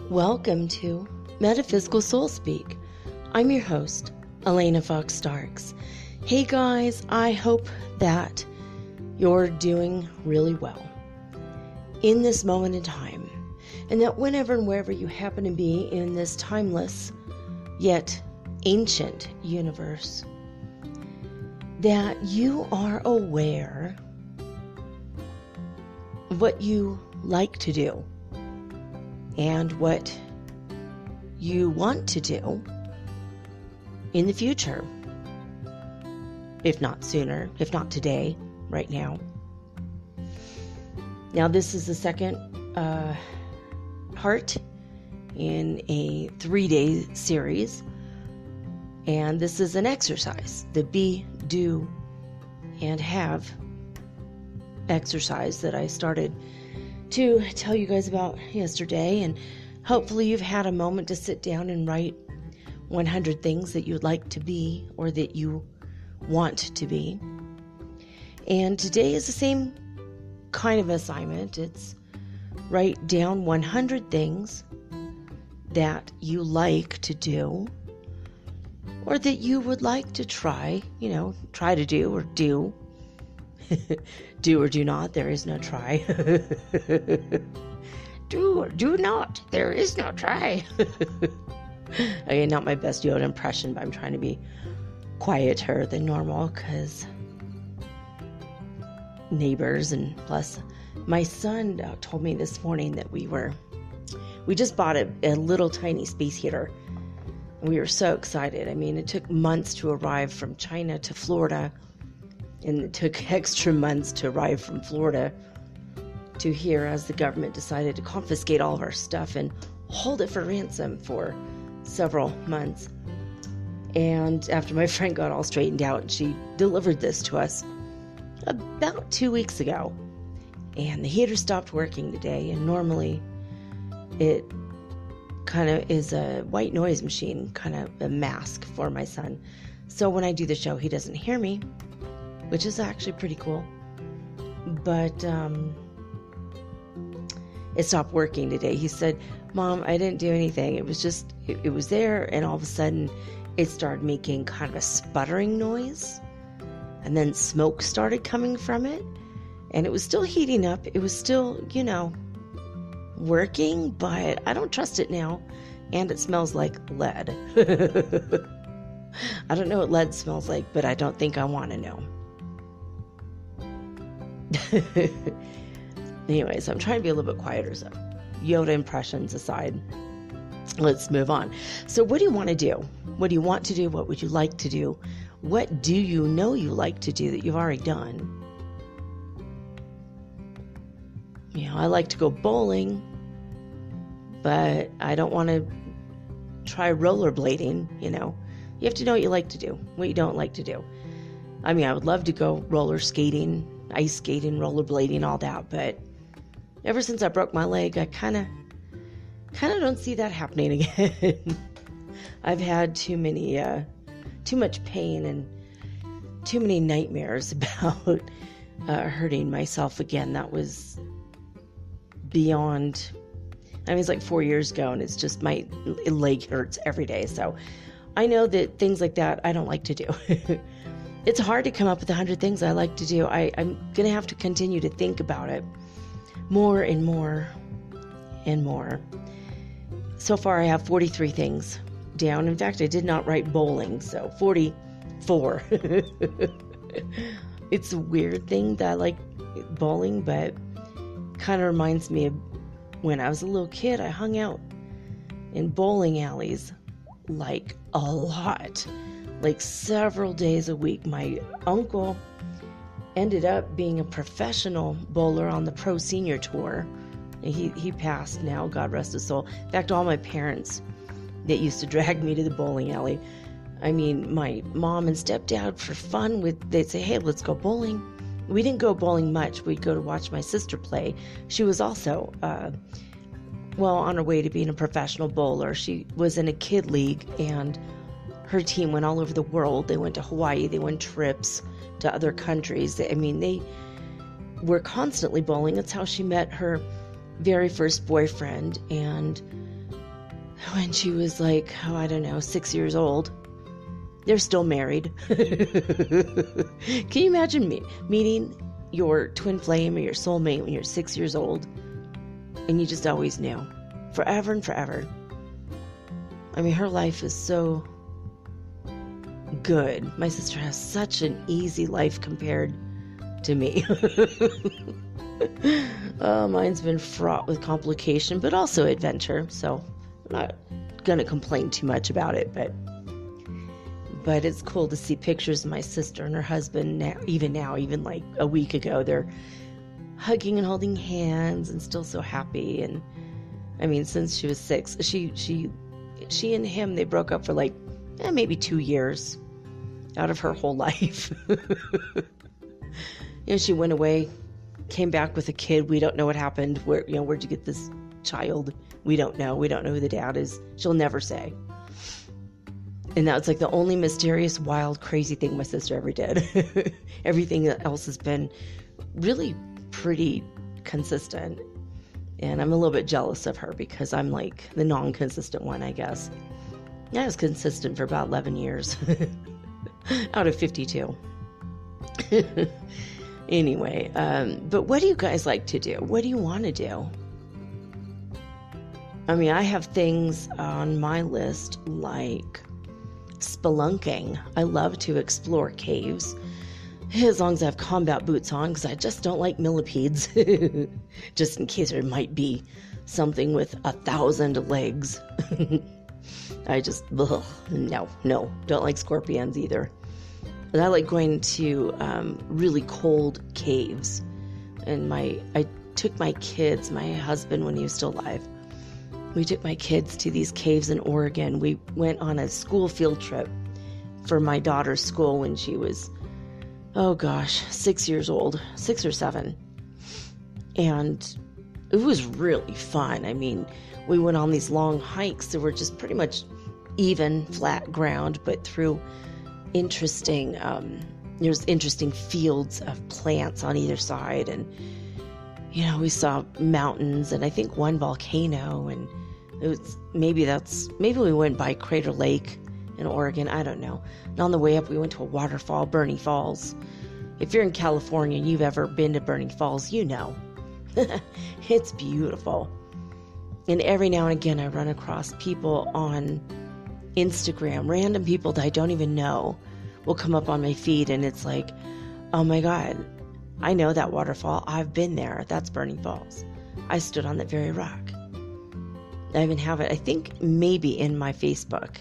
Welcome to Metaphysical Soul Speak. I'm your host, Elena Fox Starks. Hey guys, I hope that you're doing really well in this moment in time, and that whenever and wherever you happen to be in this timeless yet ancient universe, that you are aware of what you like to do and what you want to do in the future. If not sooner, if not today, right now. Now, this is the second part in a 3-day series. And this is an exercise, the be, do, and have exercise that I started to tell you guys about yesterday, and hopefully you've had a moment to sit down and write 100 things that you'd like to be or that you want to be. And today is the same kind of assignment. It's write down 100 things that you like to do or that you would like to try to do or do. Do or do not, there is no try. Do or do not, there is no try. Okay, not my best Yoda impression, but I'm trying to be quieter than normal because neighbors, and plus my son told me this morning that we just bought a little tiny space heater. We were so excited. I mean, it took months to arrive from China to Florida. And it took extra months to arrive from Florida to here as the government decided to confiscate all of our stuff and hold it for ransom for several months. And after my friend got all straightened out, she delivered this to us about 2 weeks ago. And the heater stopped working today. And normally it kind of is a white noise machine, kind of a mask for my son. So when I do the show, he doesn't hear me, which is actually pretty cool. But it stopped working today. He said, "Mom, I didn't do anything. It was just, it was there, and all of a sudden it started making kind of a sputtering noise. And then smoke started coming from it. And it was still heating up. It was still, working, but I don't trust it now. And it smells like lead." I don't know what lead smells like, but I don't think I want to know. Anyways, I'm trying to be a little bit quieter, so Yoda impressions aside, let's move on. So what do you want to do? What do you want to do? What would you like to do? What do you know you like to do that you've already done? I like to go bowling, but I don't want to try rollerblading, You have to know what you like to do, what you don't like to do. I mean, I would love to go roller skating, ice skating, rollerblading, all that, but ever since I broke my leg, I kind of don't see that happening again. I've had too much pain and too many nightmares about hurting myself again. That was beyond, it's like 4 years ago, and it's just my leg hurts every day. So I know that things like that I don't like to do. It's hard to come up with 100 things I like to do. I'm going to have to continue to think about it more and more and more. So far, I have 43 things down. In fact, I did not write bowling, so 44. It's a weird thing that I like bowling, but kind of reminds me of when I was a little kid. I hung out in bowling alleys like a lot, like several days a week. My uncle ended up being a professional bowler on the Pro Senior Tour. He passed now, God rest his soul. In fact, all my parents that used to drag me to the bowling alley, I mean, my mom and stepdad, for fun, they'd say, hey, let's go bowling. We didn't go bowling much. We'd go to watch my sister play. She was also, on her way to being a professional bowler. She was in a kid league, and her team went all over the world. They went to Hawaii. They went trips to other countries. They were constantly bowling. That's how she met her very first boyfriend. And when she was like, 6 years old, they're still married. Can you imagine meeting your twin flame or your soulmate when you're 6 years old and you just always knew? Forever and forever. I mean, her life is so good. My sister has such an easy life compared to me. Mine's been fraught with complication, but also adventure. So I'm not going to complain too much about it, but it's cool to see pictures of my sister and her husband now, even like a week ago, they're hugging and holding hands and still so happy. And I mean, since she was 6, she and him, they broke up for like maybe 2 years out of her whole life. She went away, came back with a kid. We don't know what happened. Where'd you get this child? We don't know. We don't know who the dad is. She'll never say. And that was like the only mysterious, wild, crazy thing my sister ever did. Everything else has been really pretty consistent. And I'm a little bit jealous of her because I'm like the non-consistent one, I guess. I was consistent for about 11 years out of 52. Anyway, but what do you guys like to do? What do you want to do? I mean, I have things on my list like spelunking. I love to explore caves, as long as I have combat boots on, because I just don't like millipedes, just in case there might be something with 1,000 legs. I just, no, don't like scorpions either. But I like going to really cold caves. And I took my kids, my husband when he was still alive, we took my kids to these caves in Oregon. We went on a school field trip for my daughter's school when she was, 6 years old, 6 or 7. And it was really fun. I mean, we went on these long hikes that were just pretty much even, flat ground, but through interesting, there's interesting fields of plants on either side. And, we saw mountains and I think one volcano, and it was, maybe we went by Crater Lake in Oregon. I don't know. And on the way up, we went to a waterfall, Burning Falls. If you're in California and you've ever been to Burning Falls, you know. It's beautiful. And every now and again, I run across people on Instagram, random people that I don't even know will come up on my feed, and it's like, oh my God, I know that waterfall. I've been there. That's Burning Falls. I stood on that very rock. I even have it, I think, maybe in my Facebook.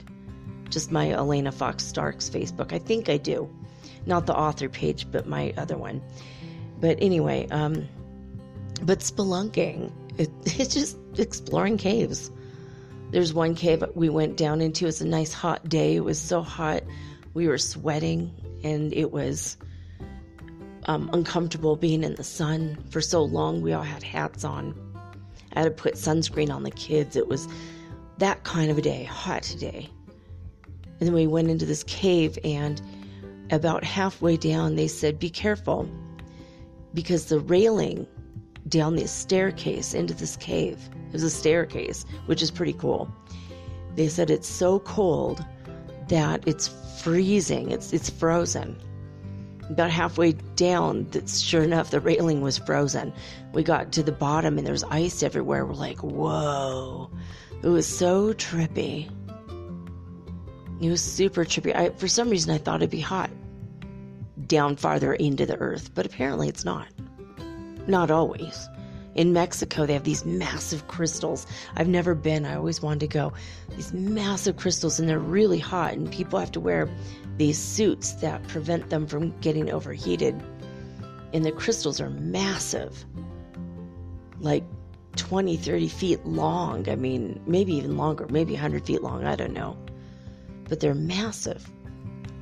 Just my Elena Fox Stark's Facebook. I think I do. Not the author page, but my other one. But anyway, but spelunking, it's just exploring caves. There's one cave we went down into. It's a nice hot day. It was so hot. We were sweating, and it was uncomfortable being in the sun for so long. We all had hats on. I had to put sunscreen on the kids. It was that kind of a day, hot day. And then we went into this cave, and about halfway down, they said, be careful, because the railing down this staircase into this cave, there's a staircase, which is pretty cool. They said it's so cold that it's freezing. It's frozen. About halfway down, sure enough, the railing was frozen. We got to the bottom, and there's ice everywhere. We're like, whoa. It was so trippy. It was super trippy. For some reason, I thought it'd be hot down farther into the earth, but apparently it's not. Not always. In Mexico, they have these massive crystals. I've never been. I always wanted to go. These massive crystals, and they're really hot, and people have to wear these suits that prevent them from getting overheated. And the crystals are massive, like 20, 30 feet long. I mean, maybe even longer, maybe 100 feet long. I don't know. But they're massive.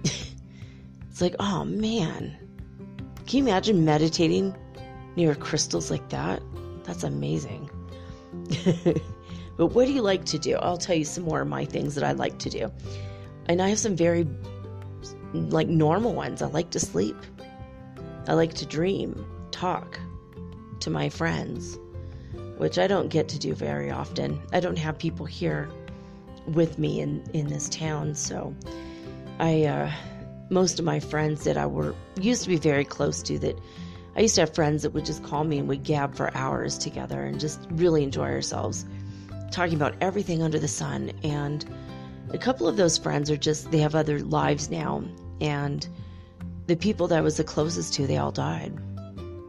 It's like, oh man. Can you imagine meditating near crystals like that? That's amazing. But what do you like to do? I'll tell you some more of my things that I like to do. And I have some very normal ones. I like to sleep. I like to dream, talk to my friends, which I don't get to do very often. I don't have people here with me in this town, so most of my friends that used to be very close to, that I used to have friends that would just call me and we'd gab for hours together and just really enjoy ourselves, talking about everything under the sun. And a couple of those friends they have other lives now, and the people that I was the closest to, they all died.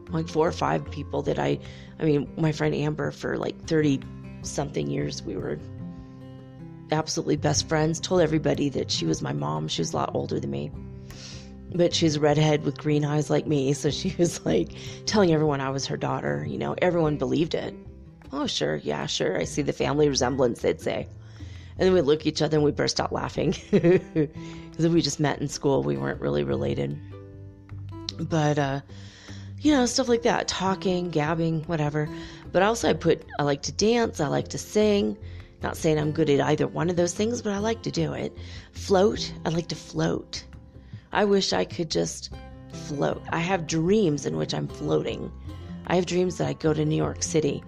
Like 4 or 5 people that I mean, my friend Amber, for like 30 something years, we were absolutely best friends. Told everybody that she was my mom. She was a lot older than me, but she's a redhead with green eyes like me. So she was like telling everyone I was her daughter. You know, everyone believed it. Oh, sure. Yeah, sure. I see the family resemblance, they'd say. And then we'd look at each other and we'd burst out laughing because we just met in school. We weren't really related. But, stuff like that, talking, gabbing, whatever. But also I like to dance. I like to sing. Not saying I'm good at either one of those things, but I like to do it. Float. I like to float. I wish I could just float. I have dreams in which I'm floating. I have dreams that I go to New York City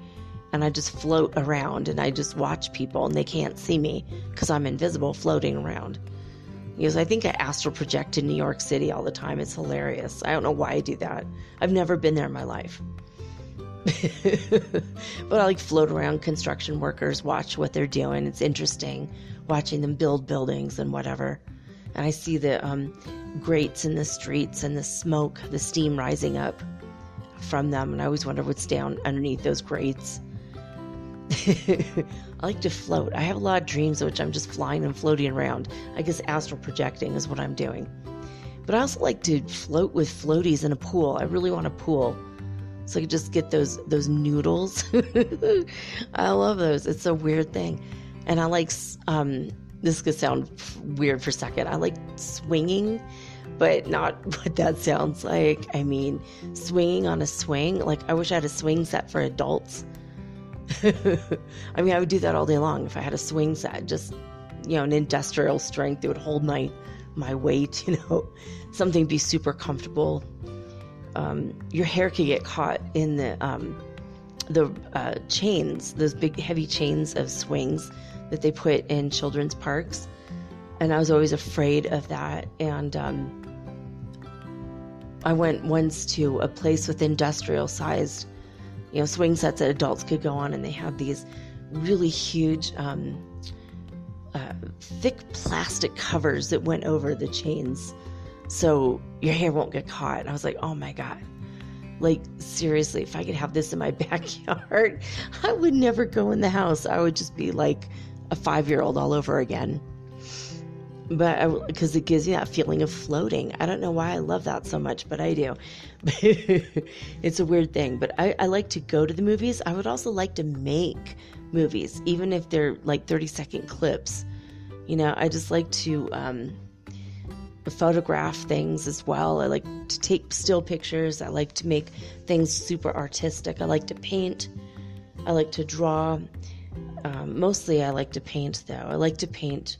and I just float around and I just watch people and they can't see me because I'm invisible floating around. Because I think I astral project in New York City all the time. It's hilarious. I don't know why I do that. I've never been there in my life. But I like float around construction workers, watch what they're doing. It's interesting watching them build buildings and whatever. And I see the grates in the streets and the smoke, the steam rising up from them. And I always wonder what's down underneath those grates. I like to float. I have a lot of dreams in which I'm just flying and floating around. I guess astral projecting is what I'm doing. But I also like to float with floaties in a pool. I really want a pool, so I could just get those noodles. I love those. It's a weird thing. And I like, this could sound weird for a second. I like swinging, but not what that sounds like. I mean, swinging on a swing. Like, I wish I had a swing set for adults. I mean, I would do that all day long if I had a swing set, just, an industrial strength. It would hold my weight, something be super comfortable. Your hair could get caught in the chains, those big heavy chains of swings that they put in children's parks. And I was always afraid of that. And I went once to a place with industrial sized swing sets that adults could go on, and they have these really huge, thick plastic covers that went over the chains so your hair won't get caught. And I was like, oh my God, like seriously, if I could have this in my backyard, I would never go in the house. I would just be like a 5-year-old all over again. But because it gives you that feeling of floating. I don't know why I love that so much, but I do. It's a weird thing. But I like to go to the movies. I would also like to make movies, even if they're like 30-second clips. I just like to photograph things as well. I like to take still pictures. I like to make things super artistic. I like to paint. I like to draw. Mostly I like to paint, though. I like to paint...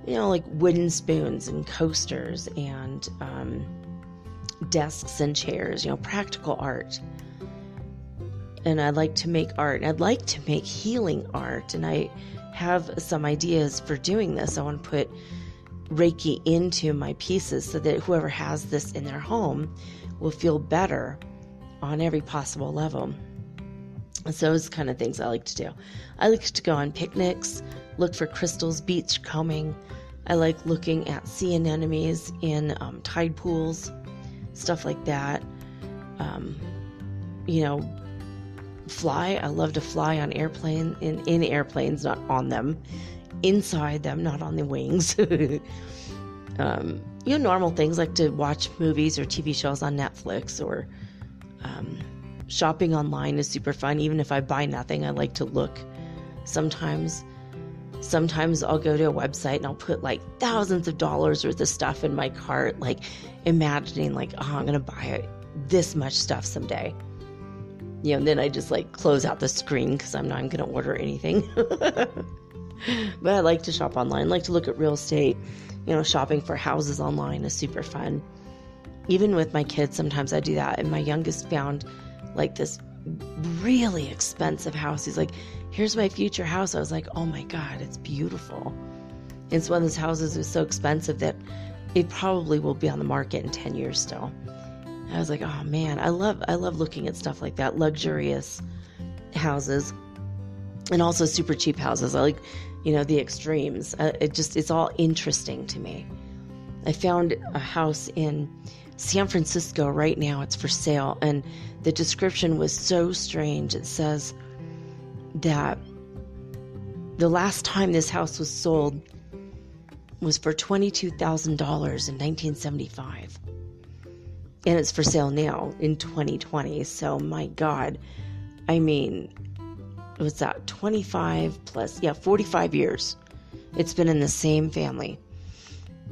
like wooden spoons and coasters and desks and chairs, practical art. And I like to make art. I'd like to make healing art. And I have some ideas for doing this. I want to put Reiki into my pieces so that whoever has this in their home will feel better on every possible level. And so those kind of things I like to do. I like to go on picnics, look for crystals, beach combing. I like looking at sea anemones in tide pools, stuff like that. fly. I love to fly on in airplanes, not on them, inside them, not on the wings. Normal things like to watch movies or TV shows on Netflix, or shopping online is super fun. Even if I buy nothing, I like to look. Sometimes I'll go to a website and I'll put like thousands of dollars worth of stuff in my cart, like imagining like, oh, I'm going to buy this much stuff someday. And then I just like close out the screen because I'm not going to order anything. But I like to shop online. I like to look at real estate. Shopping for houses online is super fun. Even with my kids, sometimes I do that. And my youngest found like this really expensive house. He's like, here's my future house. I was like, oh my God, it's beautiful. It's one of those houses that was so expensive that it probably will be on the market in 10 years still. I was like, oh man, I love looking at stuff like that, luxurious houses, and also super cheap houses. I like, the extremes. It's all interesting to me. I found a house in San Francisco right now. It's for sale, and the description was so strange. It says that the last time this house was sold was for $22,000 in 1975. And it's for sale now in 2020. So my God, I mean, what's that? 25 plus, 45 years. It's been in the same family.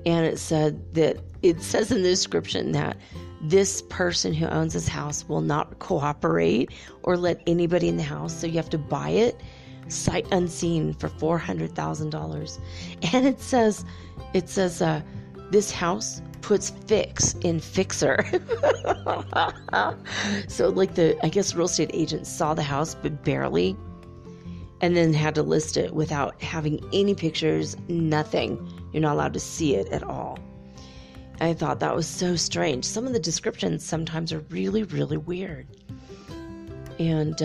And it says in the description that this person who owns this house will not cooperate or let anybody in the house. So you have to buy it sight unseen for $400,000. And it says, this house puts fix in fixer. So like I guess real estate agents saw the house, but barely, and then had to list it without having any pictures, nothing. You're not allowed to see it at all. I thought that was so strange. Some of the descriptions sometimes are really, really weird. And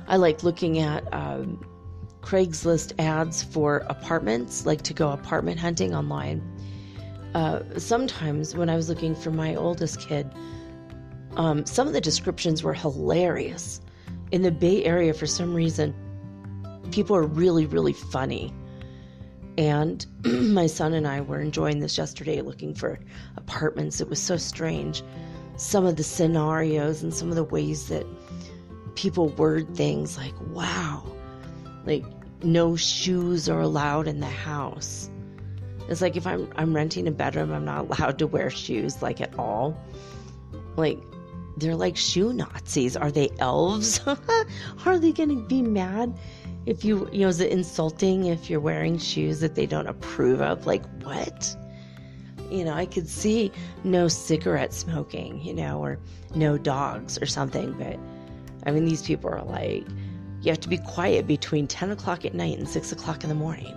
I like looking at Craigslist ads for apartments, like to go apartment hunting online. Sometimes when I was looking for my oldest kid, some of the descriptions were hilarious. In the Bay Area, for some reason, people are really, really funny. And my son and I were enjoying this yesterday, looking for apartments. It was so strange. Some of the scenarios and some of the ways that people word things, like, wow, like no shoes are allowed in the house. It's like if I'm renting a bedroom, I'm not allowed to wear shoes, like, at all. Like, they're like shoe Nazis. Are they elves? Are they going to be mad if is it insulting if you're wearing shoes that they don't approve of? Like, what? I could see no cigarette smoking, or no dogs or something. But, I mean, these people are like, you have to be quiet between 10 o'clock at night and 6 o'clock in the morning.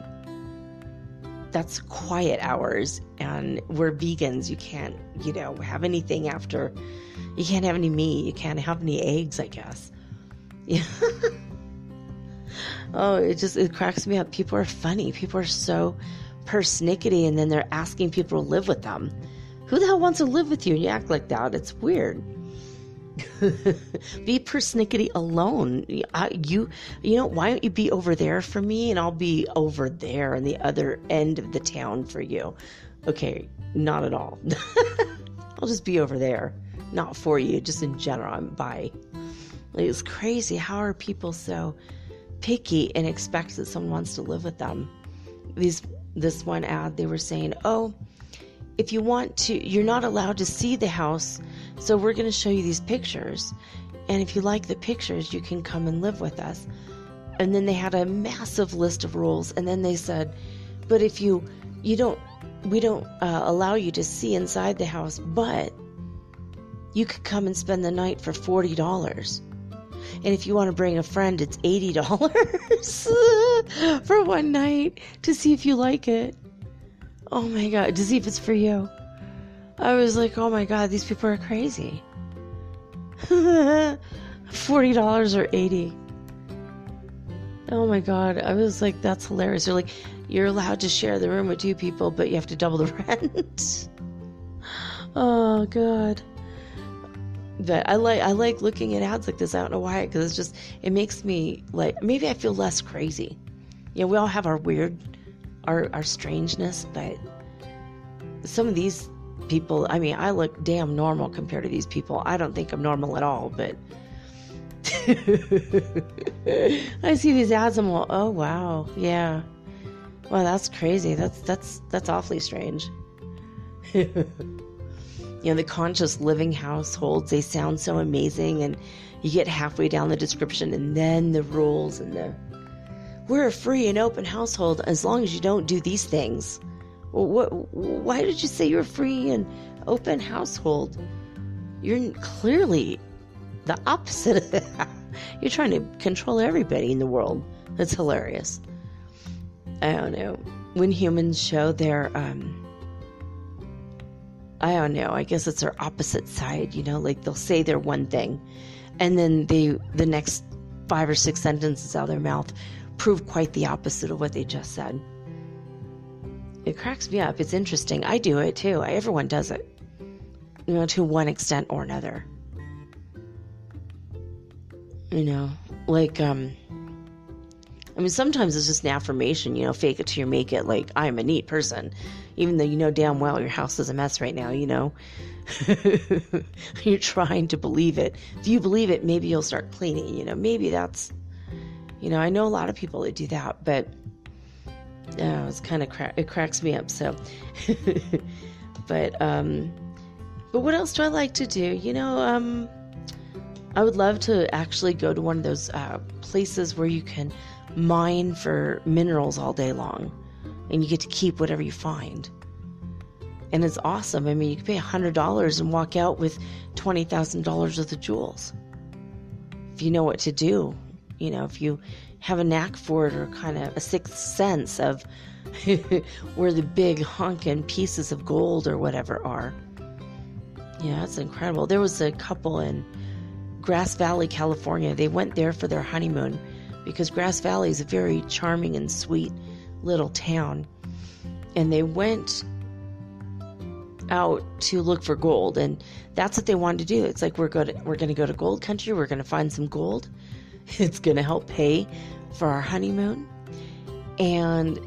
That's quiet hours. And we're vegans. You can't, have anything after. You can't have any meat. You can't have any eggs, I guess. Yeah. Oh, it cracks me up. People are funny. People are so persnickety, and then they're asking people to live with them. Who the hell wants to live with you and you act like that? It's weird. Be persnickety alone. Why don't you be over there for me, and I'll be over there on the other end of the town for you. Okay, not at all. I'll just be over there. Not for you, just in general. Bye. It's crazy. How are people so picky and expect that someone wants to live with them? This one ad, they were saying, oh, if you want to, you're not allowed to see the house, so we're going to show you these pictures. And if you like the pictures, you can come and live with us. And then they had a massive list of rules. And then they said, but if we don't allow you to see inside the house, but you could come and spend the night for $40. And if you want to bring a friend, it's $80 for one night to see if you like it. Oh my God, to see if it's for you. I was like, oh my God, these people are crazy. $40 or $80. Oh my God, I was like, that's hilarious. They're like, you're allowed to share the room with 2 people, but you have to double the rent. Oh God. But I like looking at ads like this. I don't know why, because it makes me like, maybe I feel less crazy. You know, we all have our weird, our strangeness, but some of these people, I mean, I look damn normal compared to these people. I don't think I'm normal at all, but I see these ads, I'm all, oh wow, yeah. Wow, that's crazy. That's awfully strange. You know, the conscious living households, they sound so amazing, and you get halfway down the description and then the rules and we're a free and open household as long as you don't do these things. Well, why did you say you're a free and open household? You're clearly the opposite of that. You're trying to control everybody in the world. That's hilarious. I don't know. When humans show their I don't know, I guess it's their opposite side, you know, like they'll say they're one thing and then the next 5 or 6 sentences out of their mouth prove quite the opposite of what they just said. It cracks me up. It's interesting. I do it too. Everyone does it, you know, to one extent or another. You know, like, I mean, sometimes it's just an affirmation, you know, fake it till you make it, like, I'm a neat person, even though you know damn well your house is a mess right now, you know. You're trying to believe it. If you believe it, maybe you'll start cleaning, you know. Maybe that's, you know, I know a lot of people that do that, but it's kind of, it cracks me up, so. But what else do I like to do? You know, I would love to actually go to one of those places where you can mine for minerals all day long and you get to keep whatever you find. And it's awesome. I mean, you can pay $100 and walk out with $20,000 worth of jewels. If you know what to do, you know, if you have a knack for it or kind of a sixth sense of where the big honking pieces of gold or whatever are. Yeah, it's incredible. There was a couple in Grass Valley, California. They went there for their honeymoon because Grass Valley is a very charming and sweet little town. And they went out to look for gold, and that's what they wanted to do. It's like, we're going to go to gold country. We're going to find some gold. It's going to help pay for our honeymoon. And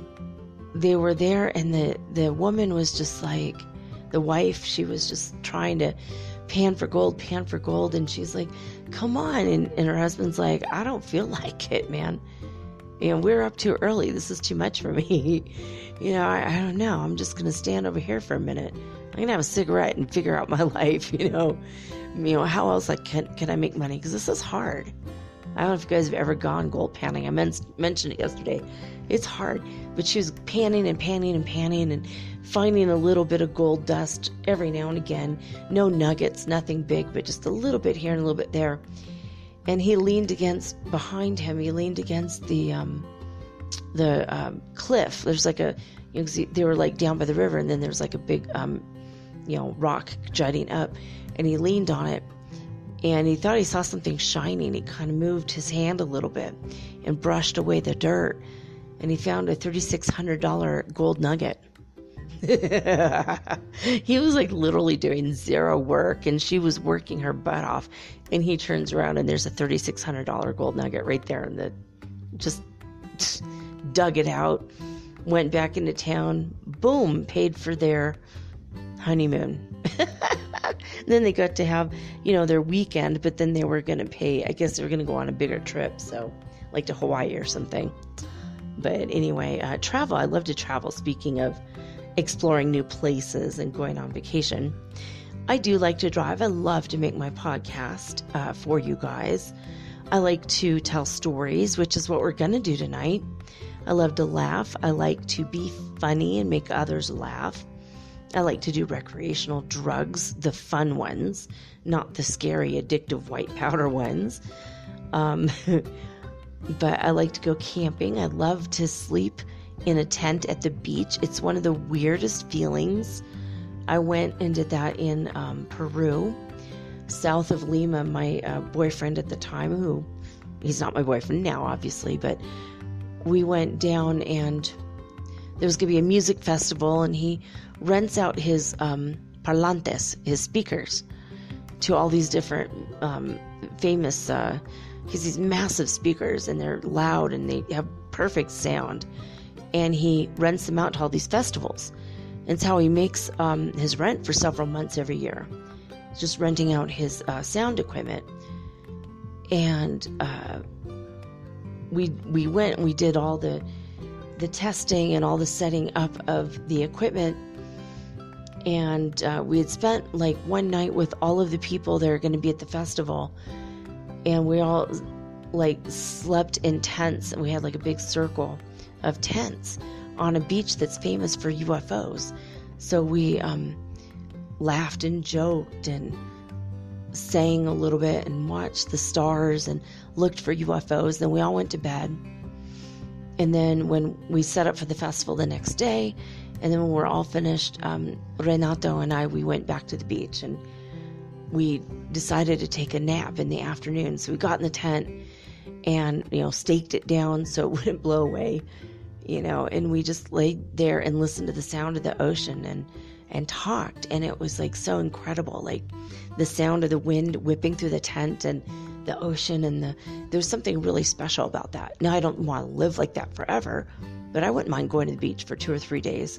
they were there, and the woman was just like, the wife, she was just trying to pan for gold, and she's like, come on. And her husband's like, I don't feel like it, man. You know, we're up too early. This is too much for me. You know, I don't know. I'm just going to stand over here for a minute. I'm going to have a cigarette and figure out my life, you know. How else can I make money? Because this is hard. I don't know if you guys have ever gone gold panning. I mentioned it yesterday. It's hard. But she was panning and finding a little bit of gold dust every now and again. No nuggets, nothing big, but just a little bit here and a little bit there. And he leaned against the cliff. There's like a, you know, they were like down by the river, and then there's like a big, rock jutting up, and he leaned on it, and he thought he saw something shining. He kind of moved his hand a little bit and brushed away the dirt, and he found a $3,600 gold nugget. He was like literally doing zero work, and she was working her butt off, and he turns around and there's a $3,600 gold nugget right there, and just dug it out, went back into town, boom, paid for their honeymoon. Then they got to have, their weekend, but then they were going to pay, I guess they were going to go on a bigger trip, so like to Hawaii or something. But anyway, travel, I love to travel. Speaking of exploring new places and going on vacation, I do like to drive. I love to make my podcast for you guys. I like to tell stories, which is what we're going to do tonight. I love to laugh. I like to be funny and make others laugh. I like to do recreational drugs, the fun ones, not the scary, addictive white powder ones. But I like to go camping. I love to sleep in a tent at the beach. It's one of the weirdest feelings. I went and did that in Peru, south of Lima. My boyfriend at the time, who he's not my boyfriend now, obviously, but we went down, and there was going to be a music festival, and he rents out his parlantes, his speakers, to all these different famous, he's these massive speakers, and they're loud and they have perfect sound. And he rents them out to all these festivals. And it's how he makes his rent for several months every year. Just renting out his sound equipment. And we went and we did all the testing and all the setting up of the equipment. And we had spent like one night with all of the people that are going to be at the festival. And we all like slept in tents, and we had like a big circle of tents on a beach that's famous for UFOs. So we laughed and joked and sang a little bit and watched the stars and looked for UFOs. Then we all went to bed. And then when we set up for the festival the next day, and then when we're all finished, Renato and I, we went back to the beach, and we decided to take a nap in the afternoon. So we got in the tent and, staked it down so it wouldn't blow away, and we just laid there and listened to the sound of the ocean and talked. And it was like so incredible, like the sound of the wind whipping through the tent and the ocean, and there's something really special about that. Now, I don't want to live like that forever, but I wouldn't mind going to the beach for 2 or 3 days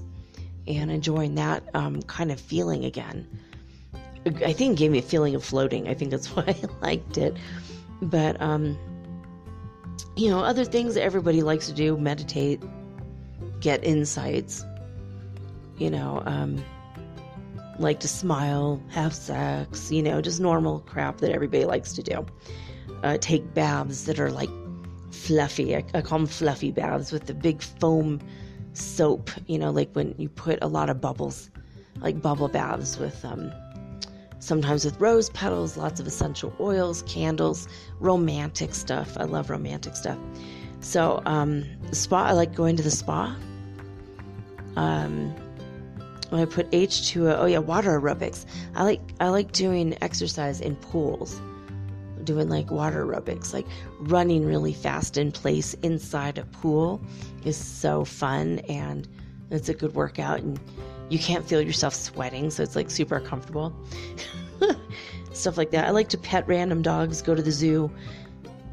and enjoying that kind of feeling again. I think it gave me a feeling of floating. I think that's why I liked it. But, other things that everybody likes to do: meditate, get insights, like to smile, have sex, just normal crap that everybody likes to do. Take baths that are like fluffy. I call them fluffy baths with the big foam soap, like when you put a lot of bubbles, like bubble baths with, sometimes with rose petals, lots of essential oils, candles, romantic stuff. I love romantic stuff. So, spa, I like going to the spa. When I put H2O, water aerobics. I like doing exercise in pools, doing like water aerobics, like running really fast in place inside a pool is so fun, and it's a good workout, and you can't feel yourself sweating, so it's like super comfortable. Stuff like that. I like to pet random dogs, go to the zoo,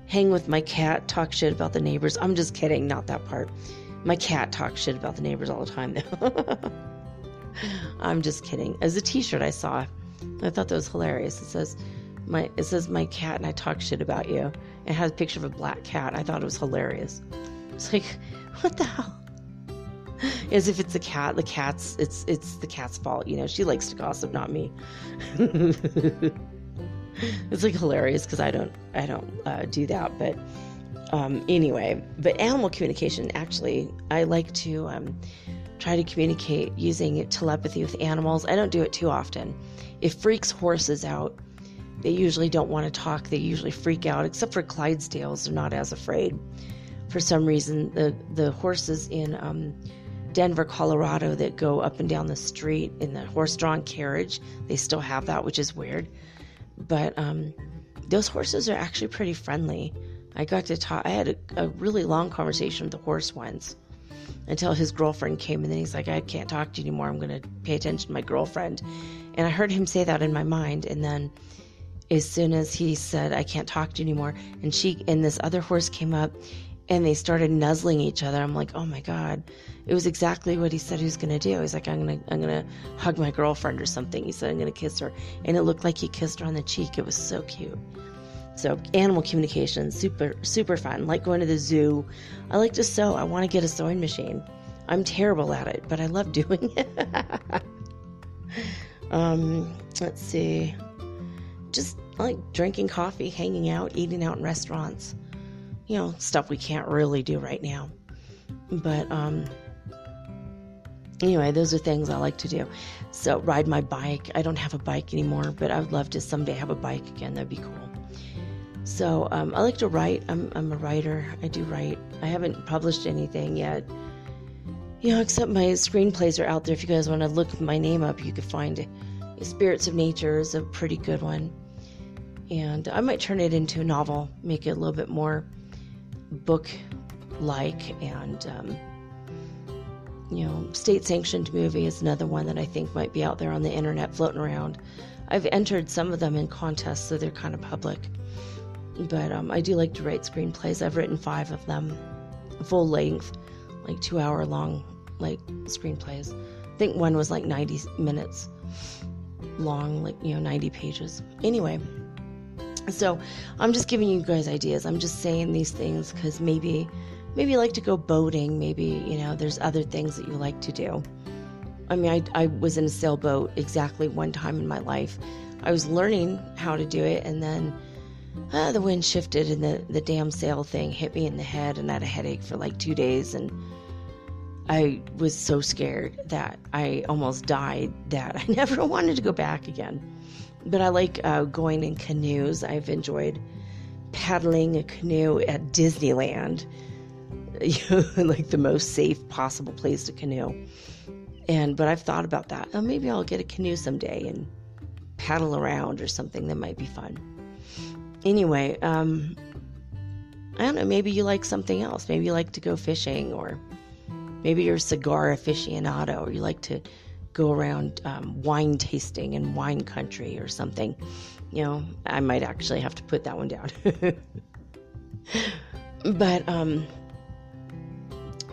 hang with my cat, talk shit about the neighbors. I'm just kidding, not that part. My cat talks shit about the neighbors all the time though. I'm just kidding. As a t-shirt I saw, I thought that was hilarious. It says my cat and I talk shit about you. It has a picture of a black cat. I thought it was hilarious. It's like, what the hell? As if it's a cat. It's the cat's fault. She likes to gossip, not me. It's like hilarious because I don't do that. But anyway, but animal communication, actually, I like to try to communicate using telepathy with animals. I don't do it too often. It freaks horses out. They usually don't want to talk. They usually freak out, except for Clydesdales. They're not as afraid. For some reason, the horses in Denver, Colorado, that go up and down the street in the horse-drawn carriage, they still have that, which is weird. But those horses are actually pretty friendly. I got to talk. I had a really long conversation with the horse once, until his girlfriend came, and then he's like, I can't talk to you anymore. I'm going to pay attention to my girlfriend. And I heard him say that in my mind. And then as soon as he said, I can't talk to you anymore, and this other horse came up, and they started nuzzling each other. I'm like, oh my God. It was exactly what he said he was going to do. He's like, I'm going to hug my girlfriend or something. He said, I'm going to kiss her. And it looked like he kissed her on the cheek. It was so cute. So animal communication, super, super fun. Like going to the zoo. I like to sew. I want to get a sewing machine. I'm terrible at it, but I love doing it. Let's see. Just like drinking coffee, hanging out, eating out in restaurants. Stuff we can't really do right now. But anyway, those are things I like to do. So ride my bike. I don't have a bike anymore, but I would love to someday have a bike again. That'd be cool. So I like to write. I'm a writer. I do write. I haven't published anything yet. Except my screenplays are out there. If you guys want to look my name up, you could find Spirits of Nature is a pretty good one. And I might turn it into a novel, make it a little bit more book-like and State-sanctioned movie is another one that I think might be out there on the internet floating around. I've entered some of them in contests, so they're kind of public. But I do like to write screenplays. I've written 5 of them, full length, like 2-hour long, like screenplays. I think one was like 90 minutes long, like 90 pages. Anyway, so I'm just giving you guys ideas. I'm just saying these things because maybe you like to go boating. Maybe there's other things that you like to do. I mean, I was in a sailboat exactly one time in my life. I was learning how to do it, and then the wind shifted and the damn sail thing hit me in the head, and I had a headache for like 2 days, and I was so scared that I almost died that I never wanted to go back again. But I like going in canoes. I've enjoyed paddling a canoe at Disneyland, like the most safe possible place to canoe. But I've thought about that. Oh, maybe I'll get a canoe someday and paddle around or something. That might be fun. Anyway, I don't know, maybe you like something else. Maybe you like to go fishing, or maybe you're a cigar aficionado, or you like to go around wine tasting in wine country or something. I might actually have to put that one down. But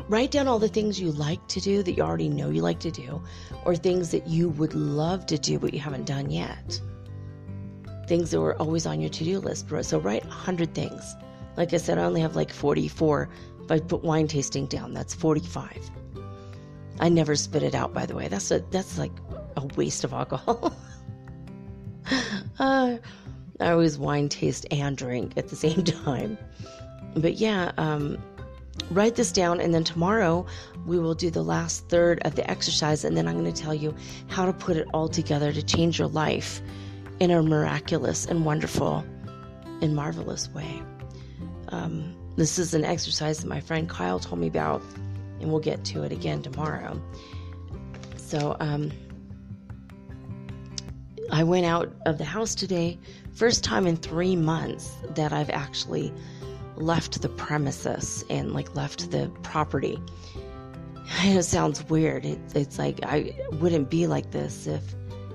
write down all the things you like to do that you already know you like to do, or things that you would love to do but you haven't done yet. Things that were always on your to-do list. So write 100 things. Like I said, I only have like 44. If I put wine tasting down, that's 45. I never spit it out, by the way. That's like a waste of alcohol. I always wine taste and drink at the same time. But yeah, write this down, and then tomorrow we will do the last third of the exercise, and then I'm going to tell you how to put it all together to change your life in a miraculous and wonderful and marvelous way. This is an exercise that my friend Kyle told me about, and we'll get to it again tomorrow. So I went out of the house today. First time in 3 months that I've actually left the premises and left the property. It sounds weird. It's like I wouldn't be like this if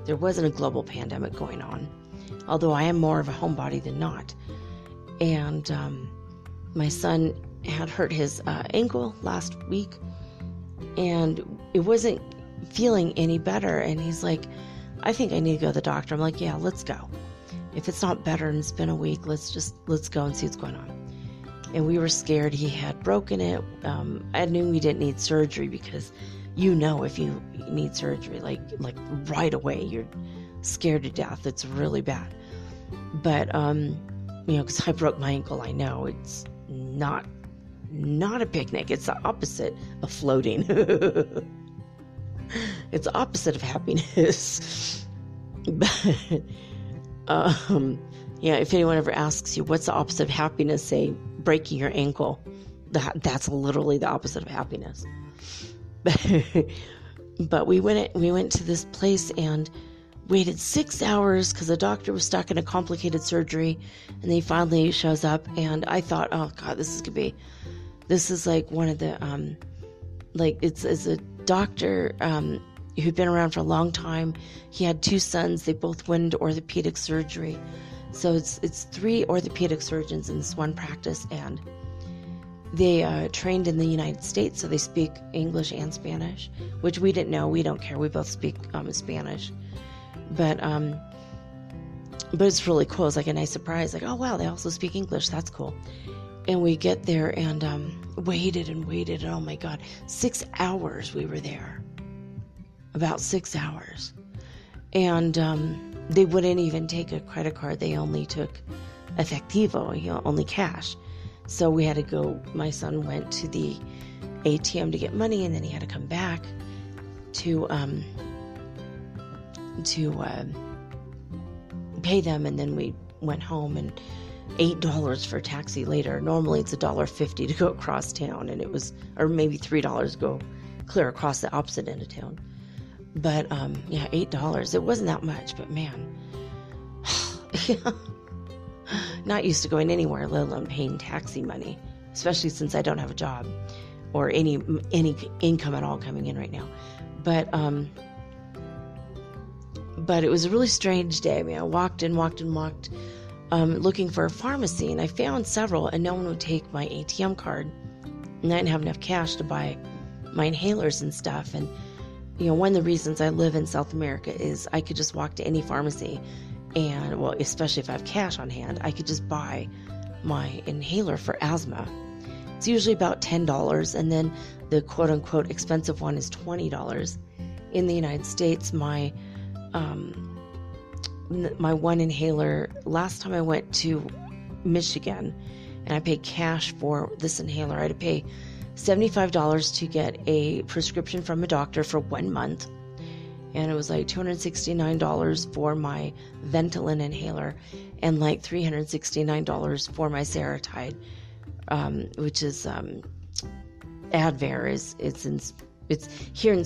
there wasn't a global pandemic going on, although I am more of a homebody than not. And my son had hurt his ankle last week, and it wasn't feeling any better. And he's like, I think I need to go to the doctor. I'm like, yeah, let's go. If it's not better and it's been a week, let's go and see what's going on. And we were scared he had broken it. I knew we didn't need surgery because if you need surgery, like right away, you're scared to death. It's really bad. But, because I broke my ankle, I know it's not a picnic. It's the opposite of floating. It's the opposite of happiness. But, if anyone ever asks you, what's the opposite of happiness? Say, breaking your ankle. That's literally the opposite of happiness. But we went to this place and waited 6 hours because the doctor was stuck in a complicated surgery, and then he finally shows up, and I thought, oh God, this is like one of the it's a doctor who'd been around for a long time. He had 2 sons. They both went into orthopedic surgery, so it's 3 orthopedic surgeons in this one practice, and they trained in the United States, so they speak English and Spanish, which we didn't know. We don't care. We both speak Spanish. But it's really cool. It's like a nice surprise. Like, oh, wow, they also speak English. That's cool. And we get there and waited. And oh, my God, 6 hours we were there. About 6 hours. And they wouldn't even take a credit card. They only took efectivo, only cash. So we had to go, my son went to the ATM to get money, and then he had to come back to pay them, and then we went home, and $8 for a taxi later. Normally it's $1.50 to go across town, and it was, or maybe $3 to go clear across the opposite end of town. But $8. It wasn't that much, but man, not used to going anywhere, let alone paying taxi money, especially since I don't have a job. or any income at all coming in right now. But it was a really strange day. I mean, I walked looking for a pharmacy, and I found several, and no one would take my ATM card, and I didn't have enough cash to buy my inhalers and stuff. And one of the reasons I live in South America is I could just walk to any pharmacy, and well, especially if I have cash on hand, I could just buy my inhaler for asthma. It's usually about $10, and then the quote-unquote expensive one is $20. In the United States, my one inhaler, last time I went to Michigan and I paid cash for this inhaler, I had to pay $75 to get a prescription from a doctor for 1 month. And it was like $269 for my Ventolin inhaler and like $369 for my Seretide, which is Advair. It's here in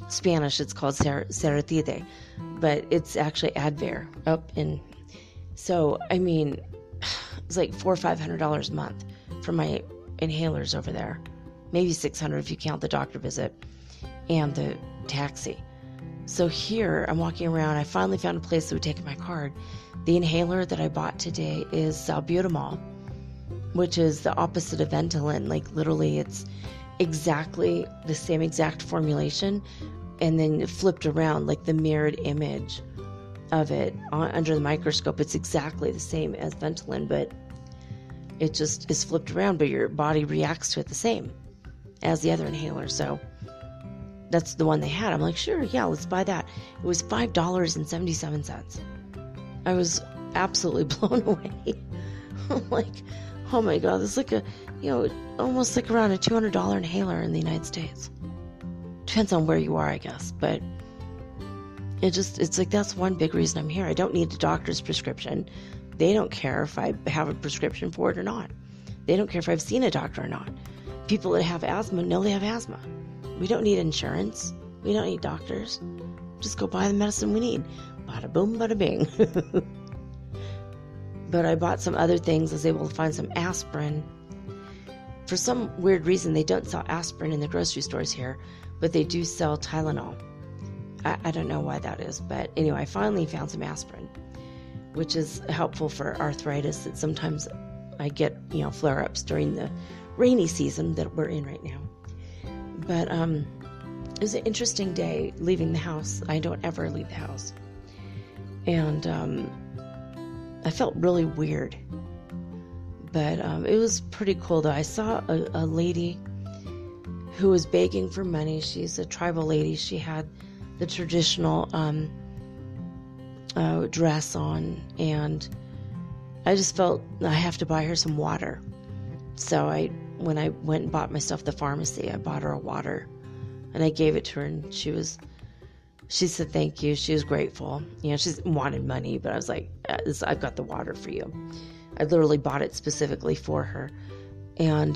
Spanish. It's called Seretide, but it's actually Advair so I mean, it's like $400 or $500 a month for my inhalers over there, maybe $600 if you count the doctor visit and the taxi. So here I'm walking around. I finally found a place that would take my card. The inhaler that I bought today is salbutamol, which is the opposite of Ventolin. Like literally, it's exactly the same exact formulation, and then flipped around, like the mirrored image of it under the microscope. It's exactly the same as Ventolin, but it just is flipped around, but your body reacts to it the same as the other inhaler. So that's the one they had. I'm like, sure, yeah, let's buy that. It was $5.77. I was absolutely blown away. I'm like, oh my God, this is like almost like around a $200 inhaler in the United States. Depends on where you are, I guess. But it's like, that's one big reason I'm here. I don't need a doctor's prescription. They don't care if I have a prescription for it or not. They don't care if I've seen a doctor or not. People that have asthma know they have asthma. We don't need insurance. We don't need doctors. Just go buy the medicine we need. Bada boom, bada bing. But I bought some other things. I was able to find some aspirin. For some weird reason, they don't sell aspirin in the grocery stores here, but they do sell Tylenol. I don't know why that is, but anyway, I finally found some aspirin, which is helpful for arthritis that sometimes I get, flare-ups during the rainy season that we're in right now. But it was an interesting day leaving the house. I don't ever leave the house. And I felt really weird. But it was pretty cool, though. I saw a lady who was begging for money. She's a tribal lady. She had the traditional dress on, and I just felt I have to buy her some water. So when I went and bought myself the pharmacy, I bought her a water, and I gave it to her, and she said thank you. She was grateful. She wanted money, but I was like, I've got the water for you. I literally bought it specifically for her. And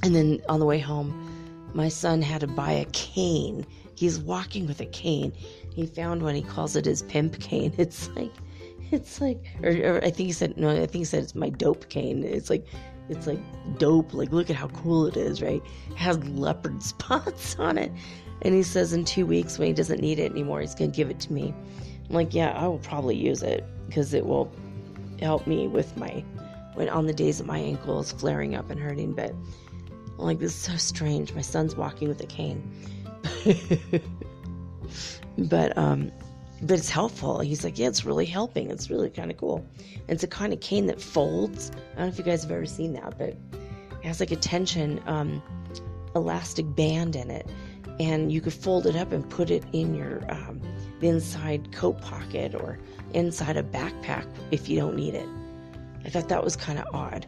then on the way home, my son had to buy a cane. He's walking with a cane. He found one. He calls it his pimp cane. It's like, or I think he said it's my dope cane. It's like dope. Like, look at how cool it is, right? It has leopard spots on it. And he says in 2 weeks, when he doesn't need it anymore, he's going to give it to me. I'm like, yeah, I will probably use it because it will help me with on the days that my ankle is flaring up and hurting. But I'm like, this is so strange. My son's walking with a cane. But it's helpful. He's like, yeah, it's really helping. It's really kind of cool. And it's a kind of cane that folds. I don't know if you guys have ever seen that, but it has like a tension elastic band in it. And you could fold it up and put it in your the inside coat pocket or inside a backpack if you don't need it. I thought that was kind of odd.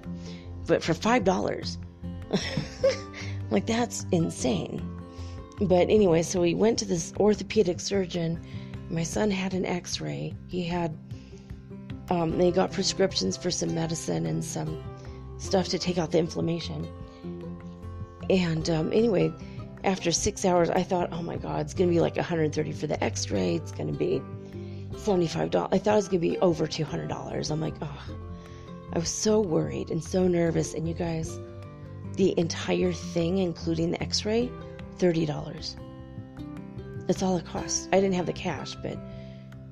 But for $5, like, that's insane. But anyway, so we went to this orthopedic surgeon. My son had an x-ray. He had, they got prescriptions for some medicine and some stuff to take out the inflammation. And anyway, after 6 hours, I thought, oh my God, it's going to be like $130 for the x-ray. It's going to be $75. I thought it was going to be over $200. I'm like, oh, I was so worried and so nervous. And you guys, The entire thing, including the x-ray, $30. That's all it costs. I didn't have the cash,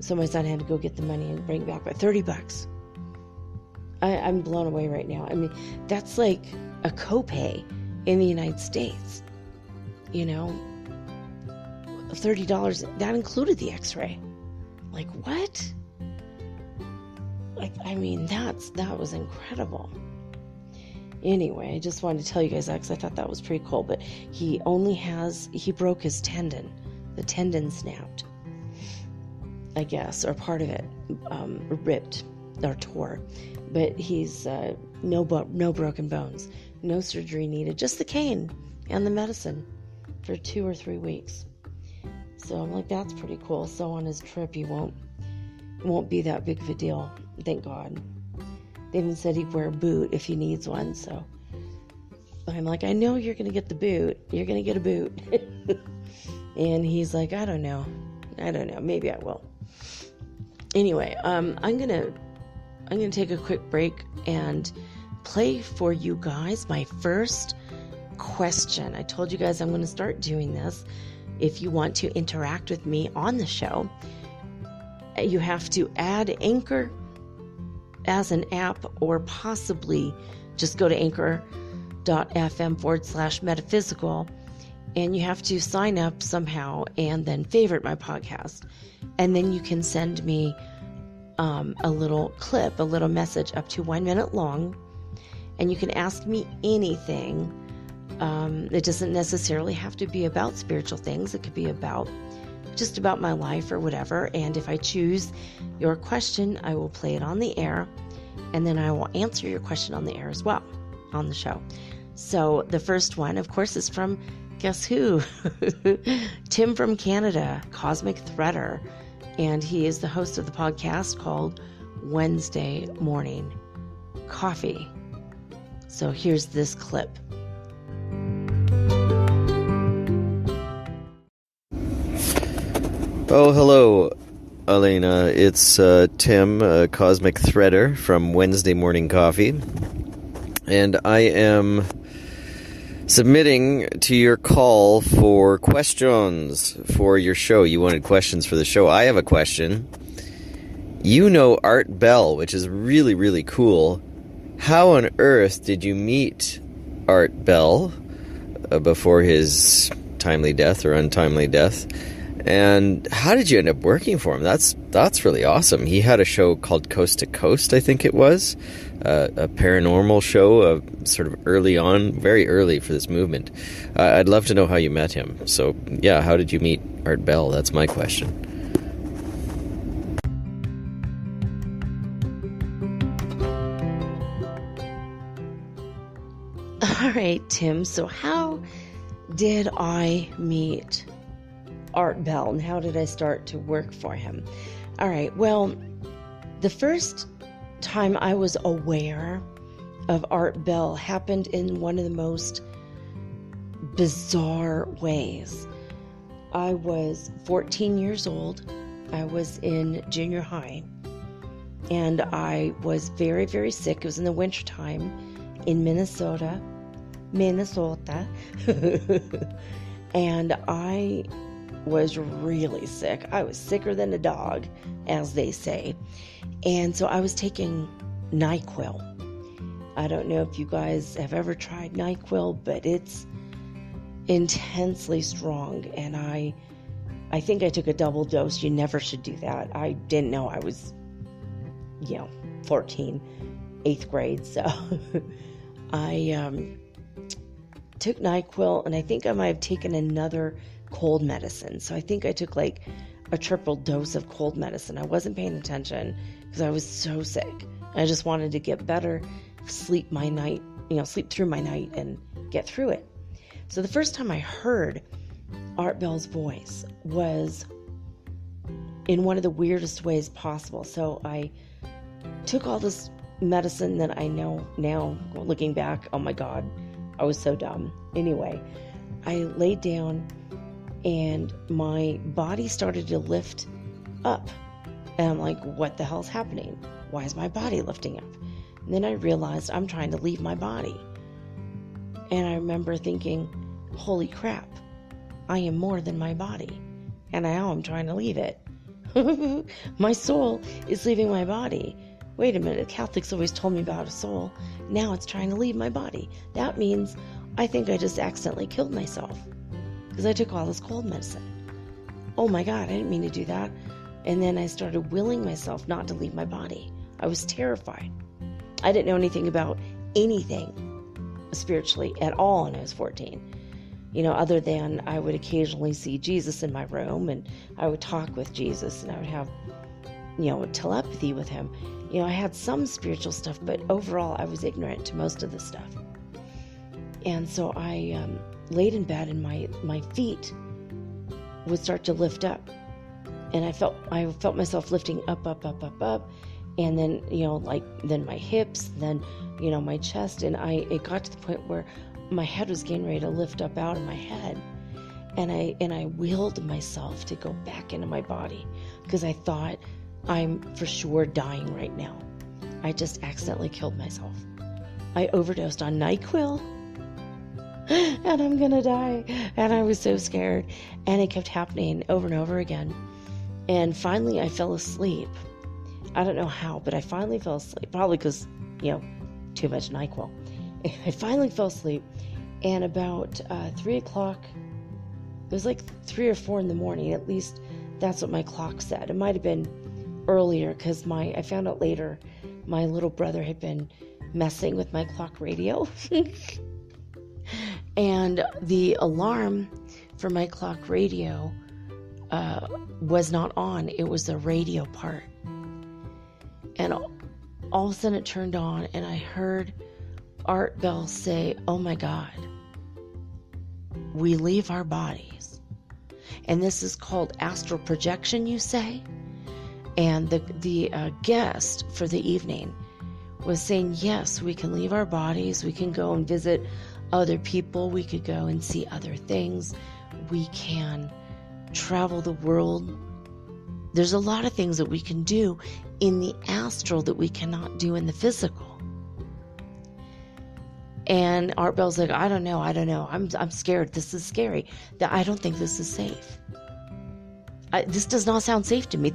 so my son had to go get the money and bring it back, but $30. I'm blown away right now. I mean, that's like a copay in the United States. $30, that included the x-ray. Like, what? Like, I mean, that was incredible. Anyway, I just wanted to tell you guys that because I thought that was pretty cool. But he broke his tendon. The tendon snapped, I guess, or part of it ripped or tore. But he's no broken bones, no surgery needed, just the cane and the medicine for 2 or 3 weeks. So I'm like, that's pretty cool. So on his trip, he won't be that big of a deal. Thank God. They even said he'd wear a boot if he needs one. So I'm like, I know you're going to get the boot. You're going to get a boot. And he's like, I don't know. Maybe I will. Anyway, I'm going to take a quick break and play for you guys my first question. I told you guys I'm going to start doing this. If you want to interact with me on the show, you have to add Anchor as an app, or possibly just go to anchor.fm/metaphysical, and you have to sign up somehow and then favorite my podcast. And then you can send me a little clip, a little message up to 1 minute long, and you can ask me anything. It doesn't necessarily have to be about spiritual things. It could be just about my life or whatever. And if I choose your question, I will play it on the air, and then I will answer your question on the air as well on the show. So the first one, of course, is from, guess who? Tim from Canada, Cosmic Threader. And he is the host of the podcast called Wednesday Morning Coffee. So here's this clip. Oh, hello, Elena. It's Tim, Cosmic Threader from Wednesday Morning Coffee. And I am submitting to your call for questions for your show. You wanted questions for the show. I have a question. You know Art Bell, which is really, really cool. How on earth did you meet Art Bell before his timely death or untimely death? And how did you end up working for him? That's really awesome. He had a show called Coast to Coast, I think it was, a paranormal show, sort of early on, very early for this movement. I'd love to know how you met him. So, yeah, how did you meet Art Bell? That's my question. All right, Tim. So how did I meet Art Bell, and how did I start to work for him? All right, well, the first time I was aware of Art Bell happened in one of the most bizarre ways. I was 14 years old. I was in junior high, and I was very, very sick. It was in the wintertime in Minnesota. And I was really sick. I was sicker than a dog, as they say. And so I was taking NyQuil. I don't know if you guys have ever tried NyQuil, but it's intensely strong. And I think I took a double dose. You never should do that. I didn't know I was, 14, 8th grade. So I took NyQuil, and I think I might have taken another cold medicine. So I think I took like a triple dose of cold medicine. I wasn't paying attention because I was so sick. I just wanted to get better, sleep through my night and get through it. So the first time I heard Art Bell's voice was in one of the weirdest ways possible. So I took all this medicine that I know now, looking back, oh my God, I was so dumb. Anyway, I laid down and my body started to lift up. And I'm like, what the hell's happening? Why is my body lifting up? And then I realized I'm trying to leave my body. And I remember thinking, holy crap, I am more than my body. And now I'm trying to leave it. My soul is leaving my body. Wait a minute, Catholics always told me about a soul. Now it's trying to leave my body. That means I think I just accidentally killed myself because I took all this cold medicine. Oh my God, I didn't mean to do that. And then I started willing myself not to leave my body. I was terrified. I didn't know anything about anything spiritually at all when I was 14. Other than I would occasionally see Jesus in my room, and I would talk with Jesus, and I would have, telepathy with him. I had some spiritual stuff, but overall I was ignorant to most of the stuff. And so I laid in bed, and my feet would start to lift up, and I felt myself lifting up, and then then my hips, then my chest, and it got to the point where my head was getting ready to lift up out of my head, and I willed myself to go back into my body because I thought, I'm for sure dying right now. I just accidentally killed myself. I overdosed on NyQuil and I'm gonna die. And I was so scared, and it kept happening over and over again. And finally I fell asleep. I don't know how, but I finally fell asleep, probably because too much NyQuil. I finally fell asleep, and about 3 o'clock, it was like 3 or 4 in the morning, at least that's what my clock said. It might have been earlier, because I found out later my little brother had been messing with my clock radio. And the alarm for my clock radio was not on. It was the radio part. And all of a sudden it turned on, and I heard Art Bell say, "Oh my God, we leave our bodies." And this is called astral projection, you say? And the guest for the evening was saying, yes, we can leave our bodies. We can go and visit other people. We could go and see other things. We can travel the world. There's a lot of things that we can do in the astral that we cannot do in the physical. And Art Bell's like, I don't know. I'm scared. This is scary. I don't think this is safe. This does not sound safe to me.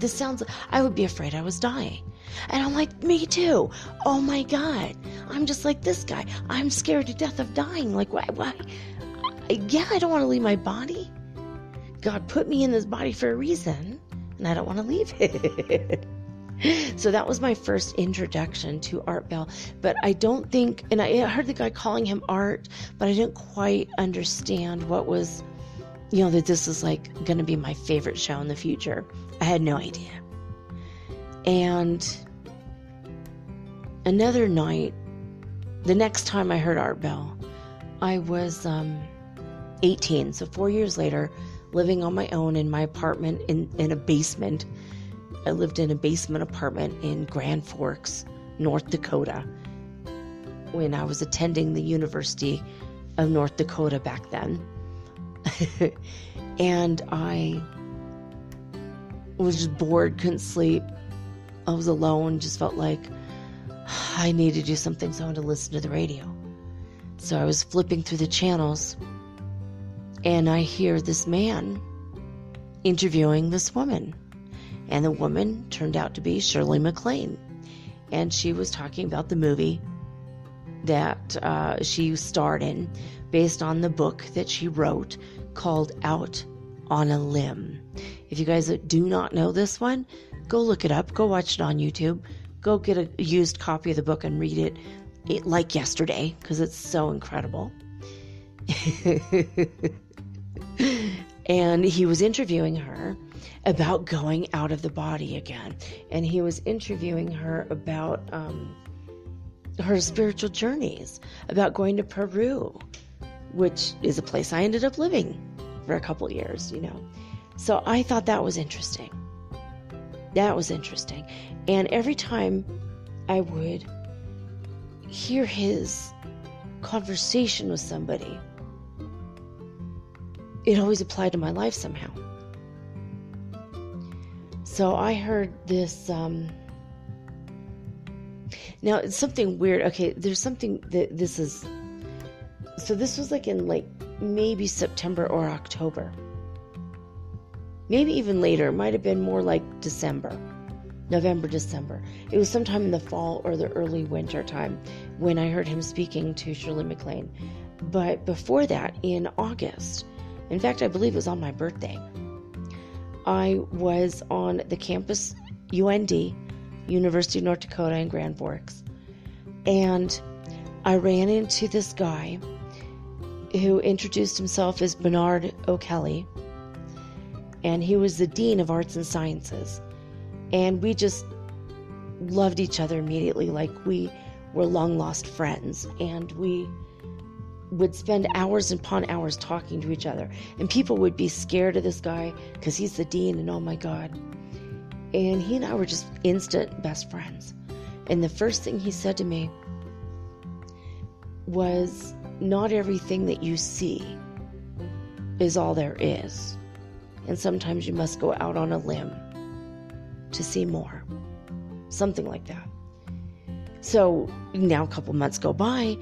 I would be afraid I was dying. And I'm like, me too. Oh my God. I'm just like this guy. I'm scared to death of dying. Like, why? Yeah, I don't want to leave my body. God put me in this body for a reason, and I don't want to leave it. So that was my first introduction to Art Bell. But I don't think, and I heard the guy calling him Art, but I didn't quite understand what was, that this is like going to be my favorite show in the future. I had no idea. And another night, the next time I heard Art Bell, I was 18. So 4 years later, living on my own in my apartment in a basement. I lived in a basement apartment in Grand Forks, North Dakota, when I was attending the University of North Dakota back then. And I was just bored, couldn't sleep. I was alone, just felt like I needed to do something, so I wanted to listen to the radio. So I was flipping through the channels, and I hear this man interviewing this woman. And the woman turned out to be Shirley MacLaine. And she was talking about the movie that she starred in based on the book that she wrote called Out on a Limb. If you guys do not know this one, go look it up. Go watch it on YouTube. Go get a used copy of the book and read it like yesterday, because it's so incredible. And he was interviewing her about going out of the body again. And he was interviewing her about her spiritual journeys, about going to Peru, which is a place I ended up living for a couple years, So I thought that was interesting. And every time I would hear his conversation with somebody, it always applied to my life somehow. So I heard this, now it's something weird. Okay, there's something that this is So this was like in like maybe September or October. Maybe even later. It might have been more like December. November, December. It was sometime in the fall or the early winter time when I heard him speaking to Shirley MacLaine. But before that, in August, in fact, I believe it was on my birthday, I was on the campus UND, University of North Dakota in Grand Forks, and I ran into this guy who introduced himself as Bernard O'Kelly, and he was the Dean of Arts and Sciences. And we just loved each other immediately, like we were long-lost friends. And we would spend hours upon hours talking to each other. And people would be scared of this guy because he's the dean, and oh my God. And he and I were just instant best friends. And the first thing he said to me was, not everything that you see is all there is. And sometimes you must go out on a limb to see more. Something like that. So now a couple months go by,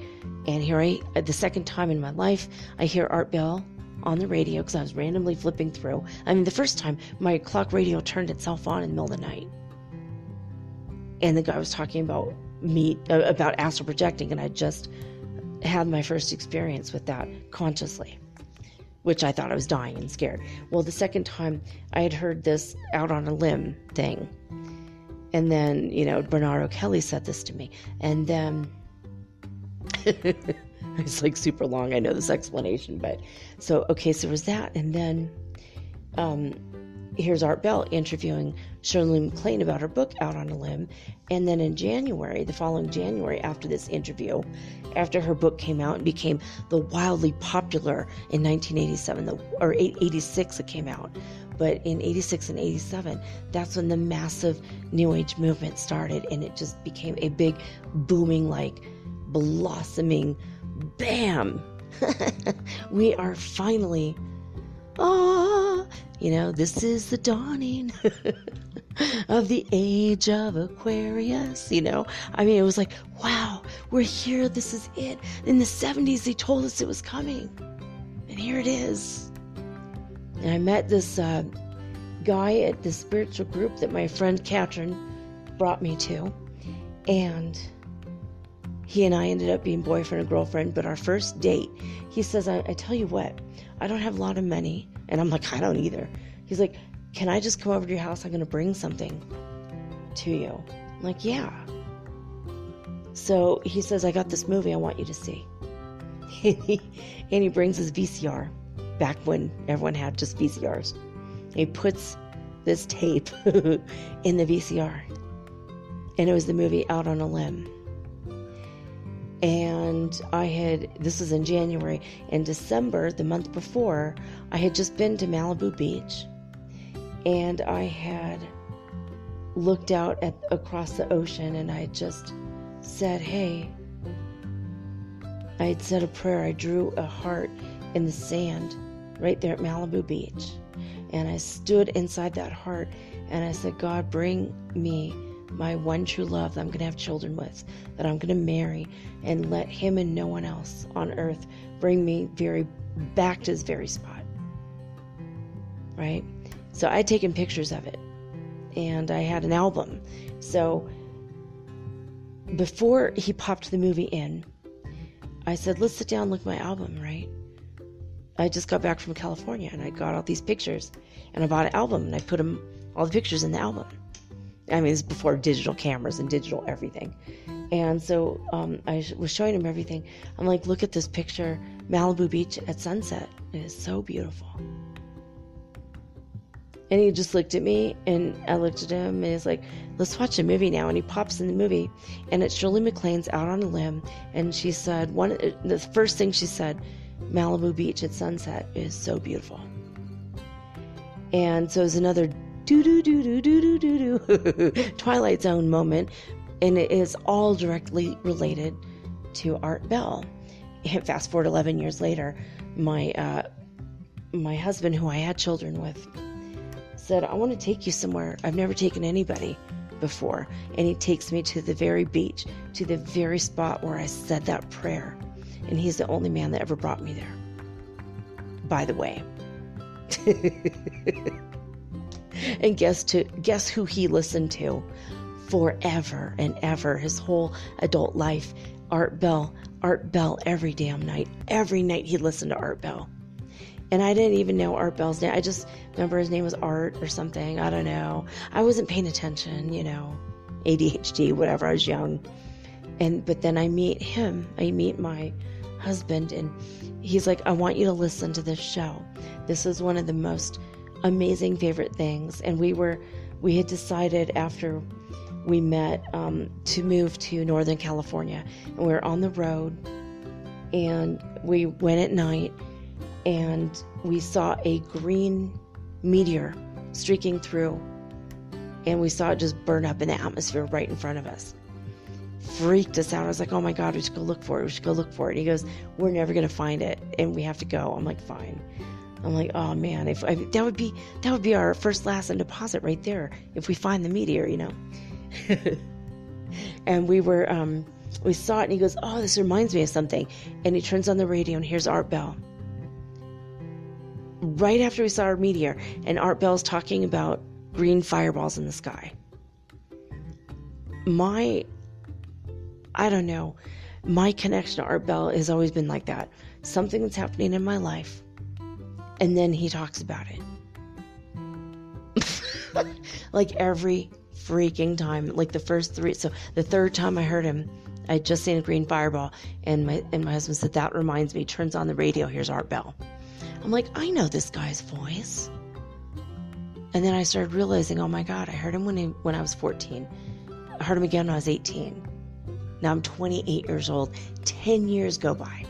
and here the second time in my life, I hear Art Bell on the radio because I was randomly flipping through. I mean, the first time my clock radio turned itself on in the middle of the night. And the guy was talking about about astral projecting, and I just had my first experience with that consciously, which I thought I was dying and scared. Well, the second time I had heard this out on a limb thing. And then, Bernard O'Kelly said this to me. And then, it's like super long, I know this explanation, but so there was that. And then, here's Art Bell interviewing Shirley MacLaine about her book, Out on a Limb. And then in January, the following January, after this interview, after her book came out and became the wildly popular in 1987, or 86 it came out. But in 86 and 87, that's when the massive New Age movement started, and it just became a big, booming, like, blossoming, bam! We are finally, this is the dawning of the age of Aquarius, I mean, it was like, wow, we're here, this is it. In the 70s, they told us it was coming, and here it is. And I met this guy at the spiritual group that my friend Katrin brought me to, and he and I ended up being boyfriend and girlfriend. But our first date, he says, I tell you what, I don't have a lot of money. And I'm like, I don't either. He's like, can I just come over to your house? I'm going to bring something to you. I'm like, yeah. So he says, I got this movie I want you to see. And he brings his VCR, back when everyone had just VCRs. He puts this tape in the VCR. And it was the movie Out on a Limb. And this was in January. In December, the month before, I had just been to Malibu Beach. And I had looked out across the ocean, and I just said, hey, I had said a prayer. I drew a heart in the sand right there at Malibu Beach. And I stood inside that heart, and I said, God, bring me my one true love that I'm going to have children with, that I'm going to marry, and let him and no one else on earth bring me back to his very spot. Right? So I had taken pictures of it, and I had an album. So before he popped the movie in, I said, let's sit down and look at my album, right? I just got back from California, and I got all these pictures, and I bought an album, and I put all the pictures in the album. I mean, this is before digital cameras and digital everything. And so I was showing him everything. I'm like, look at this picture, Malibu Beach at sunset. It is so beautiful. And he just looked at me, and I looked at him, and he's like, let's watch a movie now. And he pops in the movie, and it's Shirley MacLaine's Out on a Limb. And she said, the first thing she said, Malibu Beach at sunset is so beautiful. And so it was another Twilight Zone moment, and it is all directly related to Art Bell. Fast forward 11 years later, my husband, who I had children with, said, I want to take you somewhere I've never taken anybody before. And he takes me to the very beach, to the very spot where I said that prayer. and he's the only man that ever brought me there, by the way. And guess who he listened to forever and ever, his whole adult life? Art Bell. Art Bell every damn night. Every night he listened to Art Bell. And I didn't even know Art Bell's name. I just remember his name was Art or something. I don't know. I wasn't paying attention, ADHD, whatever. I was young. But then I meet him. I meet my husband, and he's like, I want you to listen to this show. This is one of the most amazing favorite things. And we had decided after we met to move to Northern California, and we were on the road, and we went at night, and we saw a green meteor streaking through, and we saw it just burn up in the atmosphere right in front of us. Freaked us out. I was like, oh my God, we should go look for it. We should go look for it. And he goes, we're never going to find it, and we have to go. I'm like, fine. I'm like, oh man, that would be our first, last, and deposit right there if we find the meteor, And we saw it, and he goes, oh, this reminds me of something. And he turns on the radio, and here's Art Bell. Right after we saw our meteor, and Art Bell's talking about green fireballs in the sky. I don't know, my connection to Art Bell has always been like that. Something that's happening in my life, and then he talks about it. Like every freaking time, like the first three. So the third time I heard him, I had just seen a green fireball, and my husband said, that reminds me, turns on the radio, here's Art Bell. I'm like, I know this guy's voice. And then I started realizing, oh my God, I heard him when I was 14. I heard him again when I was 18. Now I'm 28 years old. 10 years go by.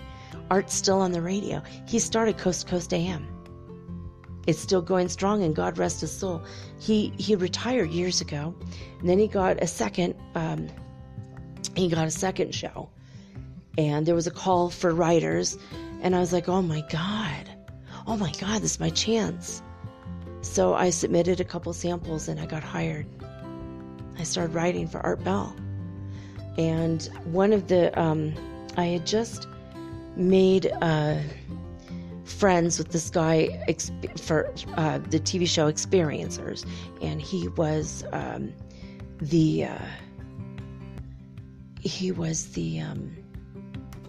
Art's still on the radio. He started Coast to Coast AM. It's still going strong, and God rest his soul. He retired years ago, and then he got a second show, and there was a call for writers, and I was like, oh my God, this is my chance. So I submitted a couple samples, and I got hired. I started writing for Art Bell, and one of the I had just made friends with this guy for the TV show Experiencers, and he was the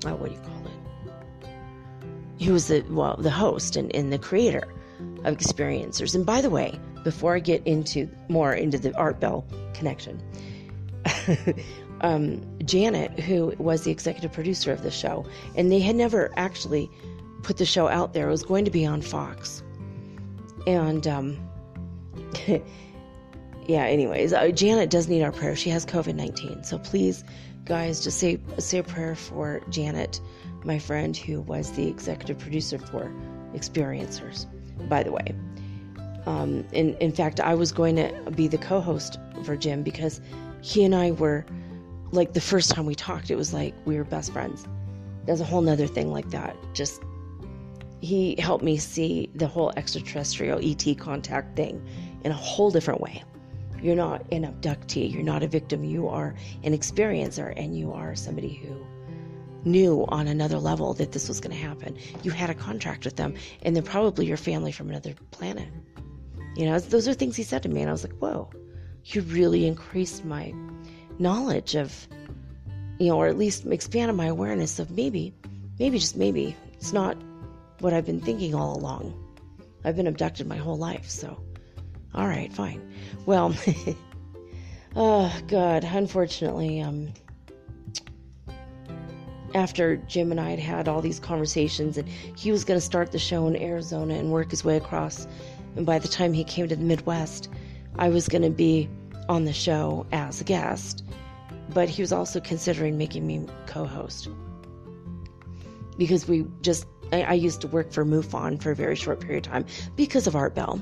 what do you call it? He was the host and the creator of Experiencers. And by the way, before I get into the Art Bell connection, Janet, who was the executive producer of the show, and they had never actually put the show out there. It was going to be on Fox. And yeah, anyways, Janet does need our prayer. She has COVID-19. So please, guys, just say a prayer for Janet, my friend, who was the executive producer for Experiencers, by the way. In fact, I was going to be the co-host for Jim, because he and I were, like, the first time we talked, it was like we were best friends. There's a whole nother thing like that. Just, he helped me see the whole extraterrestrial ET contact thing in a whole different way. You're not an abductee. You're not a victim. You are an experiencer, and you are somebody who knew on another level that this was going to happen. You had a contract with them, and they're probably your family from another planet. Those are things he said to me, and I was like, whoa, you really increased my knowledge of, or at least expanded my awareness of maybe, just maybe, it's not what I've been thinking all along. I've been abducted my whole life, so all right, fine. Well, oh God, unfortunately, after Jim and I had all these conversations, and he was going to start the show in Arizona and work his way across, and by the time he came to the Midwest, I was going to be on the show as a guest, but he was also considering making me co-host, because I used to work for MUFON for a very short period of time because of Art Bell.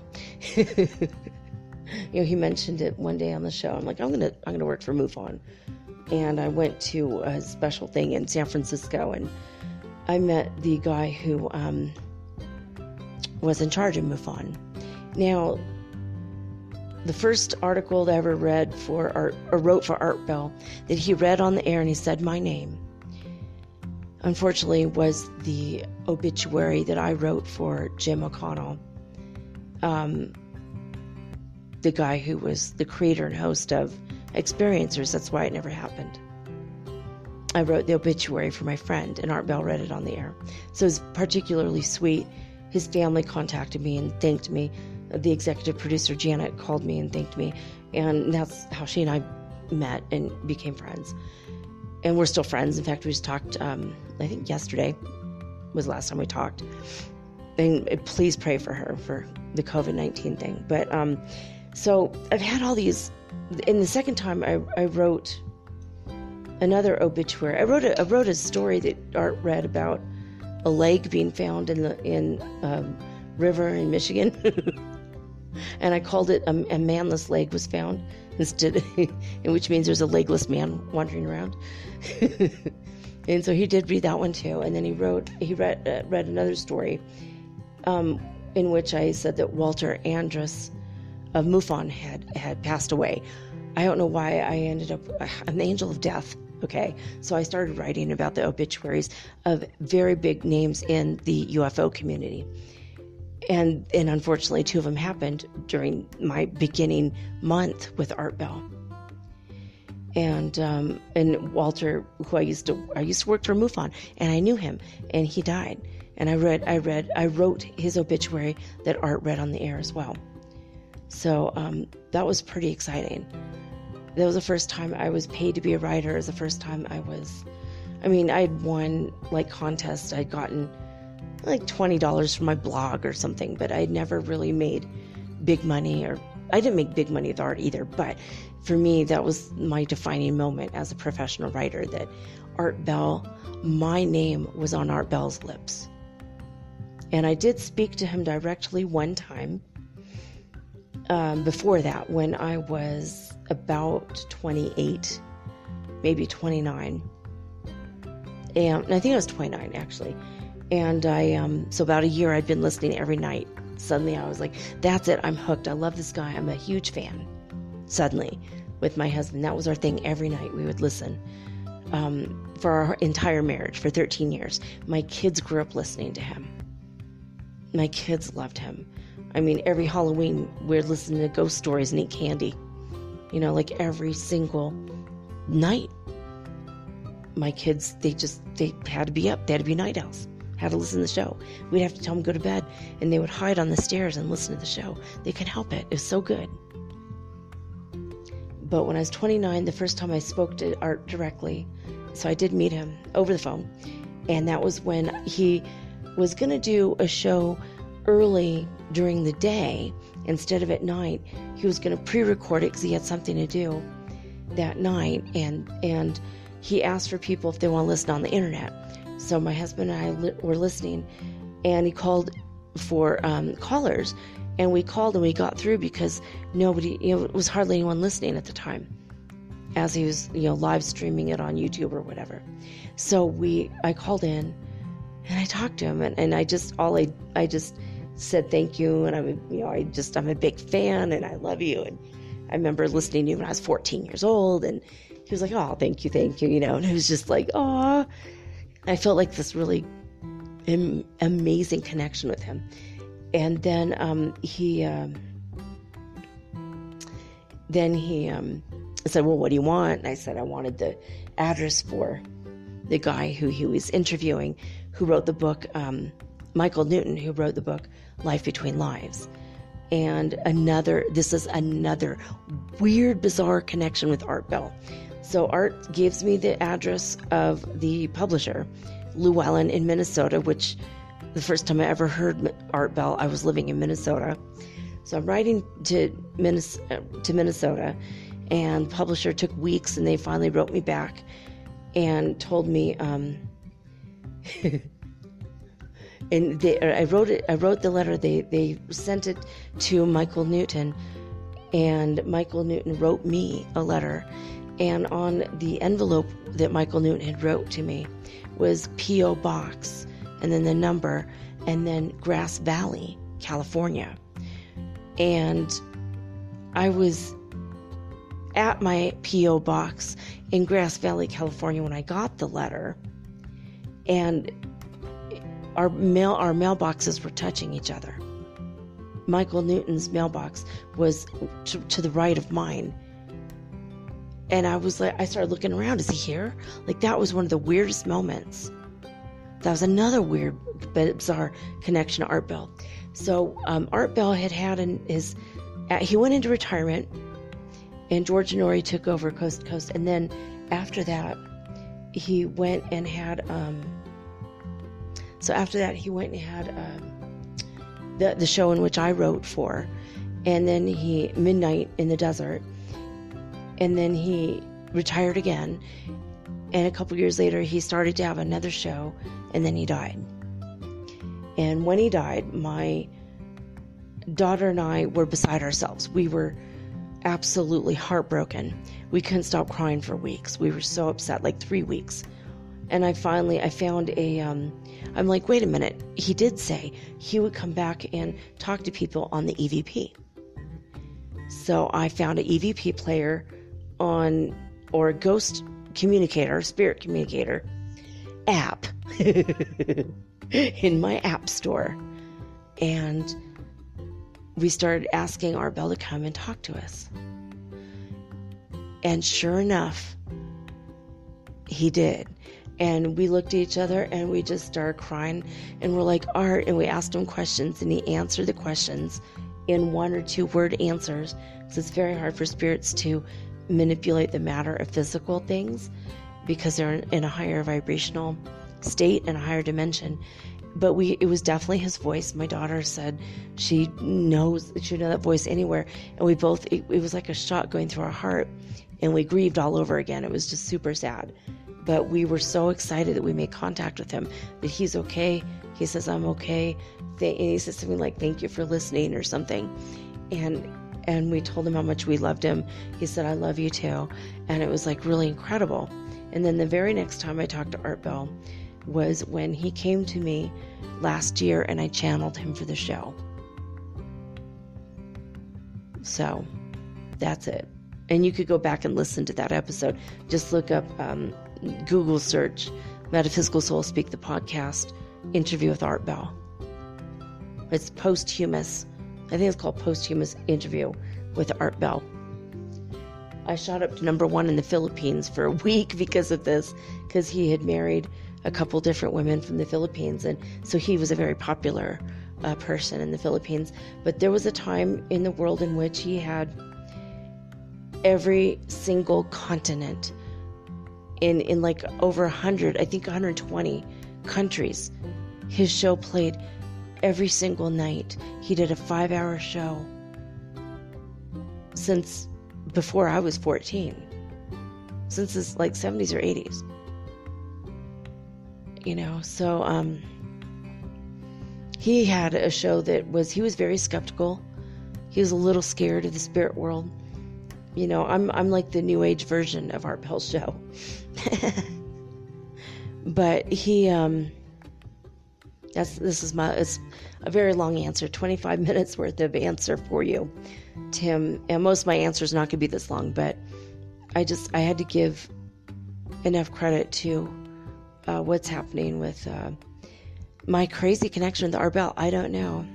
He mentioned it one day on the show. I'm like, I'm gonna work for MUFON, and I went to a special thing in San Francisco, and I met the guy who was in charge of MUFON. Now, the first article that I ever wrote for Art Bell, that he read on the air, and he said my name. unfortunately, was the obituary that I wrote for Jim O'Connell, the guy who was the creator and host of Experiencers. That's why it never happened. I wrote the obituary for my friend, and Art Bell read it on the air. So it was particularly sweet. His family contacted me and thanked me. The executive producer, Janet, called me and thanked me. And that's how she and I met and became friends. And we're still friends. In fact, we just talked, I think yesterday was the last time we talked. And please pray for her for the COVID-19 thing. But so I've had all these. And the second time I wrote another obituary. I wrote a story that Art read about a leg being found in a river in Michigan. And I called it a manless leg was found instead, which means there's a legless man wandering around. And so he did read that one too. And then he read another story in which I said that Walter Andrus of MUFON had passed away. I don't know why I ended up, I'm the angel of death. Okay, so I started writing about the obituaries of very big names in the UFO community. And unfortunately, 2 of them happened during my beginning month with Art Bell. And Walter, who I used to work for MUFON, and I knew him, and he died. And I wrote his obituary that Art read on the air as well. So that was pretty exciting. That was the first time I was paid to be a writer. It was the first time I had won like contests. I'd gotten like $20 from my blog or something, but I'd never really made big money, or I didn't make big money with art either. But for me, that was my defining moment as a professional writer, that Art Bell, my name was on Art Bell's lips. And I did speak to him directly one time before that, when I was about 28, maybe 29. And I think I was 29 actually. And so about a year I'd been listening every night. Suddenly I was like, that's it, I'm hooked. I love this guy. I'm a huge fan. Suddenly, with my husband, that was our thing. Every night we would listen for our entire marriage for 13 years. My kids grew up listening to him. My kids loved him. I mean, every Halloween we're listening to ghost stories and eat candy. You know, like every single night. My kids, they had to be up. They had to be night owls. Had to listen to the show. We'd have to tell them to go to bed, and they would hide on the stairs and listen to the show. They couldn't help it. It was so good. But when I was 29, the first time I spoke to Art directly, so I did meet him over the phone, and that was when he was going to do a show early during the day instead of at night. He was going to pre-record it because he had something to do that night, and he asked for people if they want to listen on the internet. So my husband and I were listening, and he called for callers, and we called and we got through because nobody, it was hardly anyone listening at the time, as he was, live streaming it on YouTube or whatever. So I called in and I talked to him, and I just said thank you, and I'm a big fan, and I love you, and I remember listening to you when I was 14 years old, and he was like, oh, thank you, and it was just like, oh, I felt like this really amazing connection with him. And then he said, well, what do you want? And I said, I wanted the address for the guy who he was interviewing, who wrote the book, Michael Newton, who wrote the book Life Between Lives. And this is another weird, bizarre connection with Art Bell. So Art gives me the address of the publisher, Llewellyn in Minnesota, which the first time I ever heard Art Bell, I was living in Minnesota. So I'm writing to Minnesota, and the publisher took weeks, and they finally wrote me back and told me, and I wrote the letter. They sent it to Michael Newton, and Michael Newton wrote me a letter. And on the envelope that Michael Newton had wrote to me was P.O. Box, and then the number, and then Grass Valley, California. And I was at my P.O. Box in Grass Valley, California when I got the letter. and our mailboxes were touching each other. Michael Newton's mailbox was to the right of mine. And I started looking around. Is he here? Like, that was one of the weirdest moments. That was another weird but bizarre connection to Art Bell. So Art Bell had he went into retirement, and George and Nori took over Coast to Coast. And then after that, he went and had the show in which I wrote for, and then Midnight in the Desert, and then he retired again, and a couple years later he started to have another show, and then he died. And when he died, my daughter and I were beside ourselves. We were absolutely heartbroken. We couldn't stop crying for weeks. We were so upset, like 3 weeks. And I found I'm like, wait a minute. He did say he would come back and talk to people on the EVP. So I found an EVP player or a ghost communicator, spirit communicator app in my app store. And we started asking Art Bell to come and talk to us. And sure enough, he did. And we looked at each other and we just started crying, and we're like, Art, and we asked him questions, and he answered the questions in 1 or 2 word answers. So it's very hard for spirits to manipulate the matter of physical things because they're in a higher vibrational state and a higher dimension. But it was definitely his voice. My daughter said she'd know that voice anywhere. And we both, it was like a shot going through our heart, and we grieved all over again. It was just super sad. But we were so excited that we made contact with him, that he's okay. He says, I'm okay. And he says something like, thank you for listening or something. And we told him how much we loved him. He said, I love you too. And it was like really incredible. And then the very next time I talked to Art Bell was when he came to me last year, and I channeled him for the show. So that's it. And you could go back and listen to that episode. Just look up, Google search Metaphysical Soul Speak, the podcast, interview with Art Bell. It's posthumous. I think it's called Posthumous Interview with Art Bell. I shot up to #1 in the Philippines for a week because of this, because he had married a couple different women from the Philippines, and so he was a very popular person in the Philippines. But there was a time in the world in which he had every single continent in like over 100, I think 120 countries. His show played every single night. He did a 5-hour show since before I was 14, since his like 70s or 80s. So he had a show he was very skeptical. He was a little scared of the spirit world. I'm like the new age version of Art Bell's show. But he, it's a very long answer, 25 minutes worth of answer for you, Tim. And most of my answers are not going to be this long, but I had to give enough credit to what's happening with my crazy connection with Art Bell. I don't know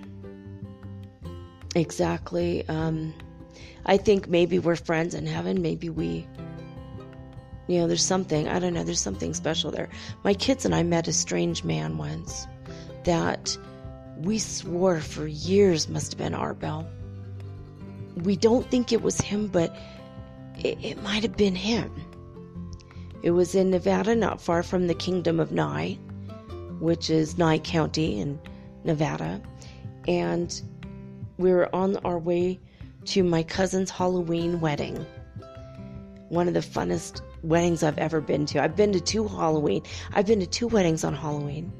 exactly. I think maybe we're friends in heaven. Maybe there's something, I don't know, there's something special there. My kids and I met a strange man once that we swore for years must have been Art Bell. We don't think it was him, but it might have been him. It was in Nevada, not far from the Kingdom of Nye, which is Nye County in Nevada. And we were on our way to my cousin's Halloween wedding. One of the funnest weddings I've ever been to. I've been to 2 weddings on Halloween.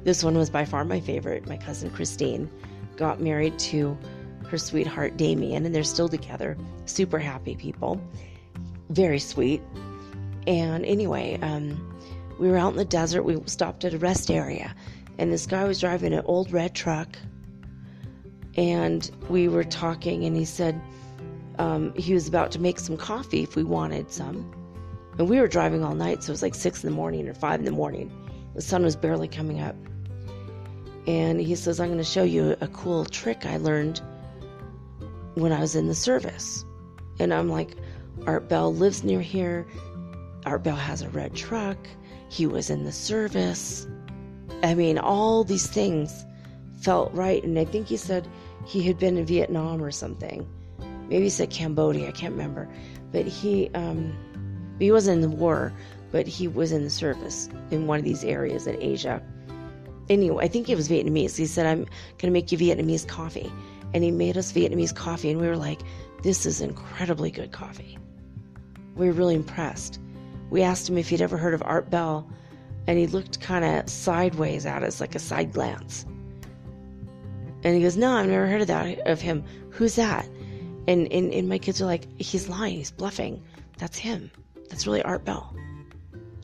This one was by far my favorite. My cousin Christine got married to her sweetheart Damien, and they're still together. Super happy people. Very sweet. And anyway, we were out in the desert. We stopped at a rest area, and this guy was driving an old red truck, and we were talking, and he said he was about to make some coffee if we wanted some. And we were driving all night, so it was like 6 in the morning or 5 in the morning. The sun was barely coming up. And he says, I'm going to show you a cool trick I learned when I was in the service. And I'm like, Art Bell lives near here. Art Bell has a red truck. He was in the service. I mean, all these things felt right. And I think he said he had been in Vietnam or something. Maybe he said Cambodia. I can't remember. But he wasn't in the war, but he was in the service in one of these areas in Asia. Anyway, I think it was Vietnamese. He said, I'm going to make you Vietnamese coffee. And he made us Vietnamese coffee. And we were like, this is incredibly good coffee. We were really impressed. We asked him if he'd ever heard of Art Bell. And he looked kind of sideways at us, like a side glance. And he goes, no, I've never heard of him. Who's that? And my kids are like, he's lying. He's bluffing. That's him. That's really Art Bell.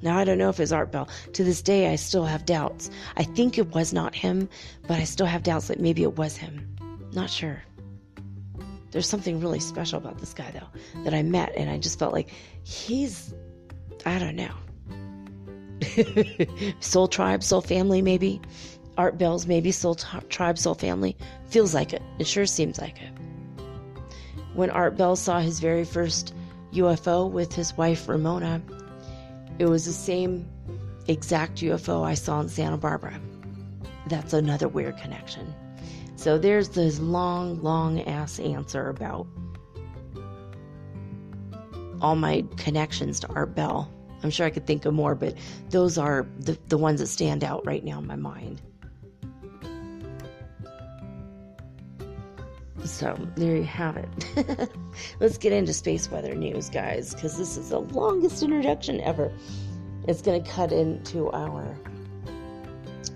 Now, I don't know if it's Art Bell. To this day, I still have doubts. I think it was not him, but I still have doubts that maybe it was him. Not sure. There's something really special about this guy, though, that I met, and I just felt like I don't know. Soul tribe, soul family, maybe. Art Bell's maybe soul tribe, soul family. Feels like it. It sure seems like it. When Art Bell saw his very first UFO with his wife, Ramona, it was the same exact UFO I saw in Santa Barbara. That's another weird connection. So there's this long ass answer about all my connections to Art Bell. I'm sure I could think of more, but those are the ones that stand out right now in my mind. So there you have it. Let's get into space weather news, guys, because this is the longest introduction ever. It's going to cut into our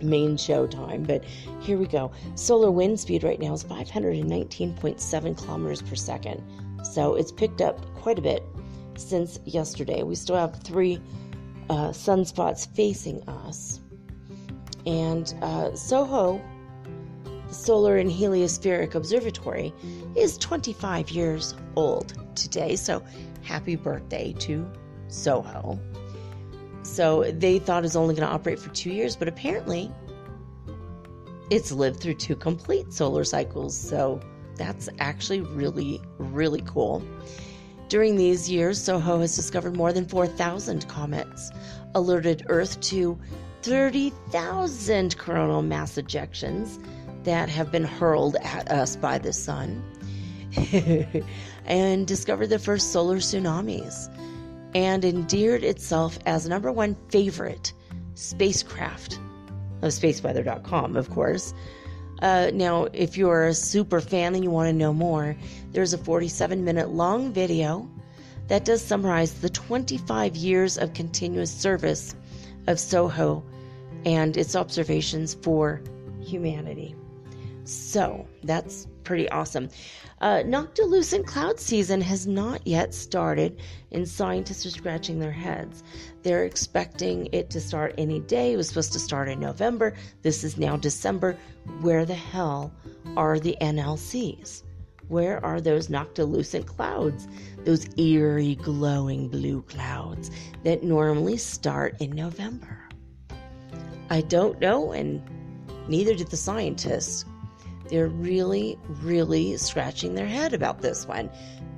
main show time, but here we go. Solar wind speed right now is 519.7 kilometers per second. So it's picked up quite a bit since yesterday. We still have 3 sunspots facing us. And SOHO, the Solar and Heliospheric Observatory, is 25 years old today. So happy birthday to SOHO. So they thought it was only going to operate for 2 years, but apparently it's lived through 2 complete solar cycles. So that's actually really, really cool. During these years, SOHO has discovered more than 4,000 comets, alerted Earth to 30,000 coronal mass ejections that have been hurled at us by the sun, and discovered the first solar tsunamis, and endeared itself as #1 favorite spacecraft of spaceweather.com, of course. Now, if you're a super fan and you want to know more, there's a 47-minute long video that does summarize the 25 years of continuous service of SOHO and its observations for humanity. So that's pretty awesome. Noctilucent cloud season has not yet started, and scientists are scratching their heads. They're expecting it to start any day. It was supposed to start in November. This is now December. Where the hell are the NLCs? Where are those noctilucent clouds? Those eerie, glowing blue clouds that normally start in November? I don't know, and neither did the scientists. They're really, really scratching their head about this one.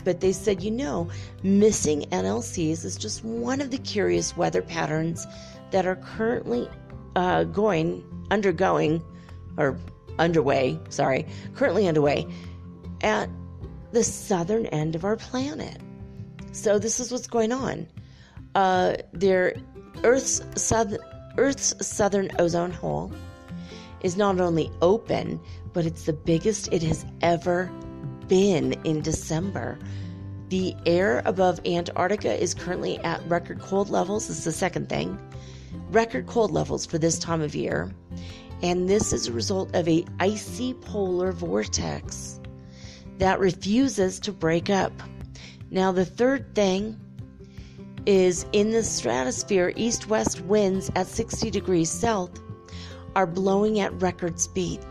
But they said, missing NLCs is just one of the curious weather patterns that are currently underway at the southern end of our planet. So this is what's going on. Earth's southern ozone hole is not only open, but it's the biggest it has ever been in December. The air above Antarctica is currently at record cold levels. This is the second thing. Record cold levels for this time of year. And this is a result of an icy polar vortex that refuses to break up. Now, the third thing is in the stratosphere, east-west winds at 60 degrees south are blowing at record speed.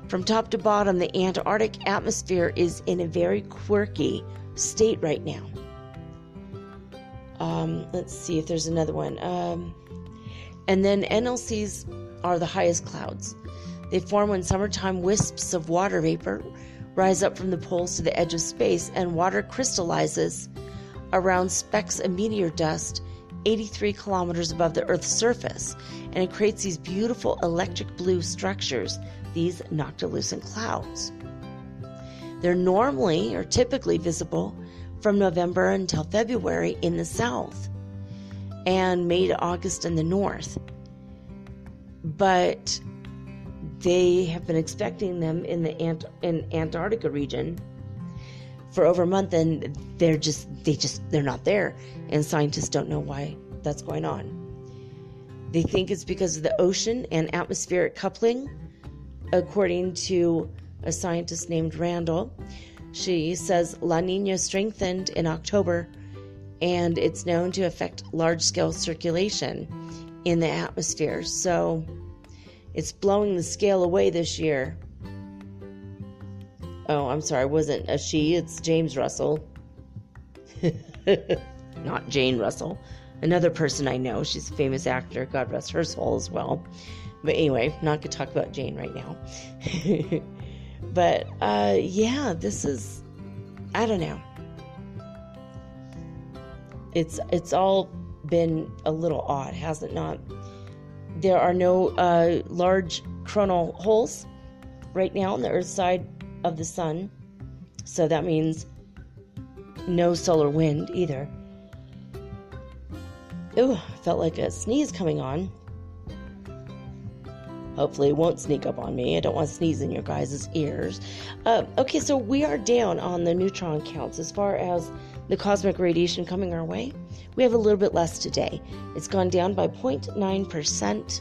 From top to bottom, the Antarctic atmosphere is in a very quirky state right now. Let's see if there's another one. And then NLCs are the highest clouds. They form when summertime wisps of water vapor rise up from the poles to the edge of space, and water crystallizes around specks of meteor dust 83 kilometers above the Earth's surface, and it creates these beautiful electric blue structures, these noctilucent clouds. They're normally or typically visible from November until February in the south and May to August in the north. But they have been expecting them in the Antarctica region for over a month, and they're not there, and scientists don't know why that's going on. They think it's because of the ocean and atmospheric coupling, according to a scientist named Randall. She says La Nina strengthened in October, and it's known to affect large-scale circulation in the atmosphere. So it's blowing the scale away this year. Oh, I'm sorry, it wasn't a she, it's James Russell. Not Jane Russell. Another person I know. She's a famous actor. God rest her soul as well. But anyway, not going to talk about Jane right now. But, yeah, this is, I don't know. It's all been a little odd, has it not? There are no large coronal holes right now on the Earth's side of the sun. So that means no solar wind either. Ooh, I felt like a sneeze coming on. Hopefully it won't sneak up on me. I don't want to sneeze in your guys' ears. Okay, so we are down on the neutron counts as far as the cosmic radiation coming our way. We have a little bit less today. It's gone down by 0.9%.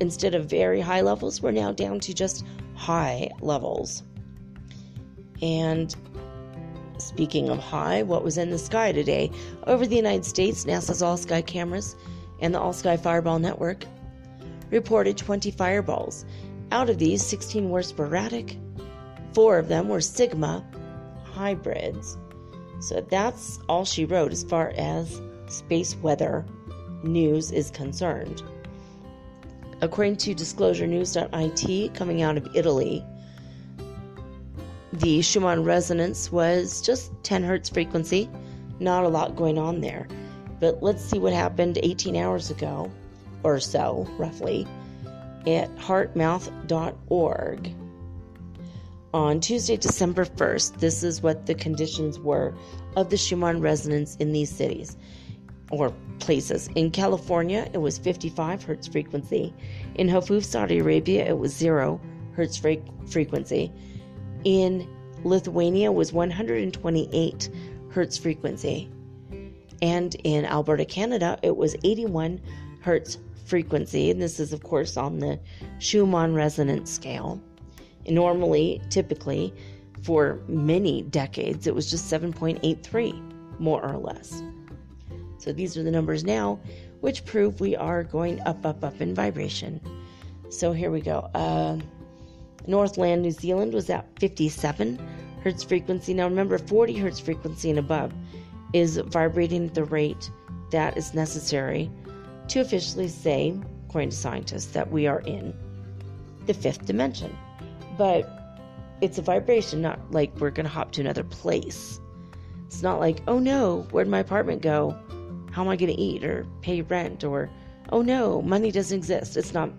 Instead of very high levels, we're now down to just high levels. And speaking of high, what was in the sky today? Over the United States, NASA's all-sky cameras and the All-Sky Fireball Network reported 20 fireballs. Out of these, 16 were sporadic. 4 of them were Sigma hybrids. So that's all she wrote as far as space weather news is concerned. According to disclosurenews.it, coming out of Italy, the Schumann Resonance was just 10 hertz frequency. Not a lot going on there. But let's see what happened 18 hours ago, or so, roughly, at heartmouth.org. On Tuesday, December 1st, this is what the conditions were of the Schumann Resonance in these cities or places. In California, it was 55 hertz frequency. In Hafuf, Saudi Arabia, it was 0 hertz frequency. In Lithuania, it was 128 hertz frequency. And in Alberta, Canada, it was 81 hertz frequency. And this is, of course, on the Schumann Resonance scale. And normally, typically, for many decades, it was just 7.83, more or less. So these are the numbers now, which prove we are going up, up, up in vibration. So here we go. Northland, New Zealand was at 57 hertz frequency. Now remember, 40 hertz frequency and above is vibrating at the rate that is necessary to officially say, according to scientists, that we are in the 5th dimension. But it's a vibration, not like we're going to hop to another place. It's not like, oh no, where'd my apartment go? How am I going to eat or pay rent? Or, oh no, money doesn't exist. It's not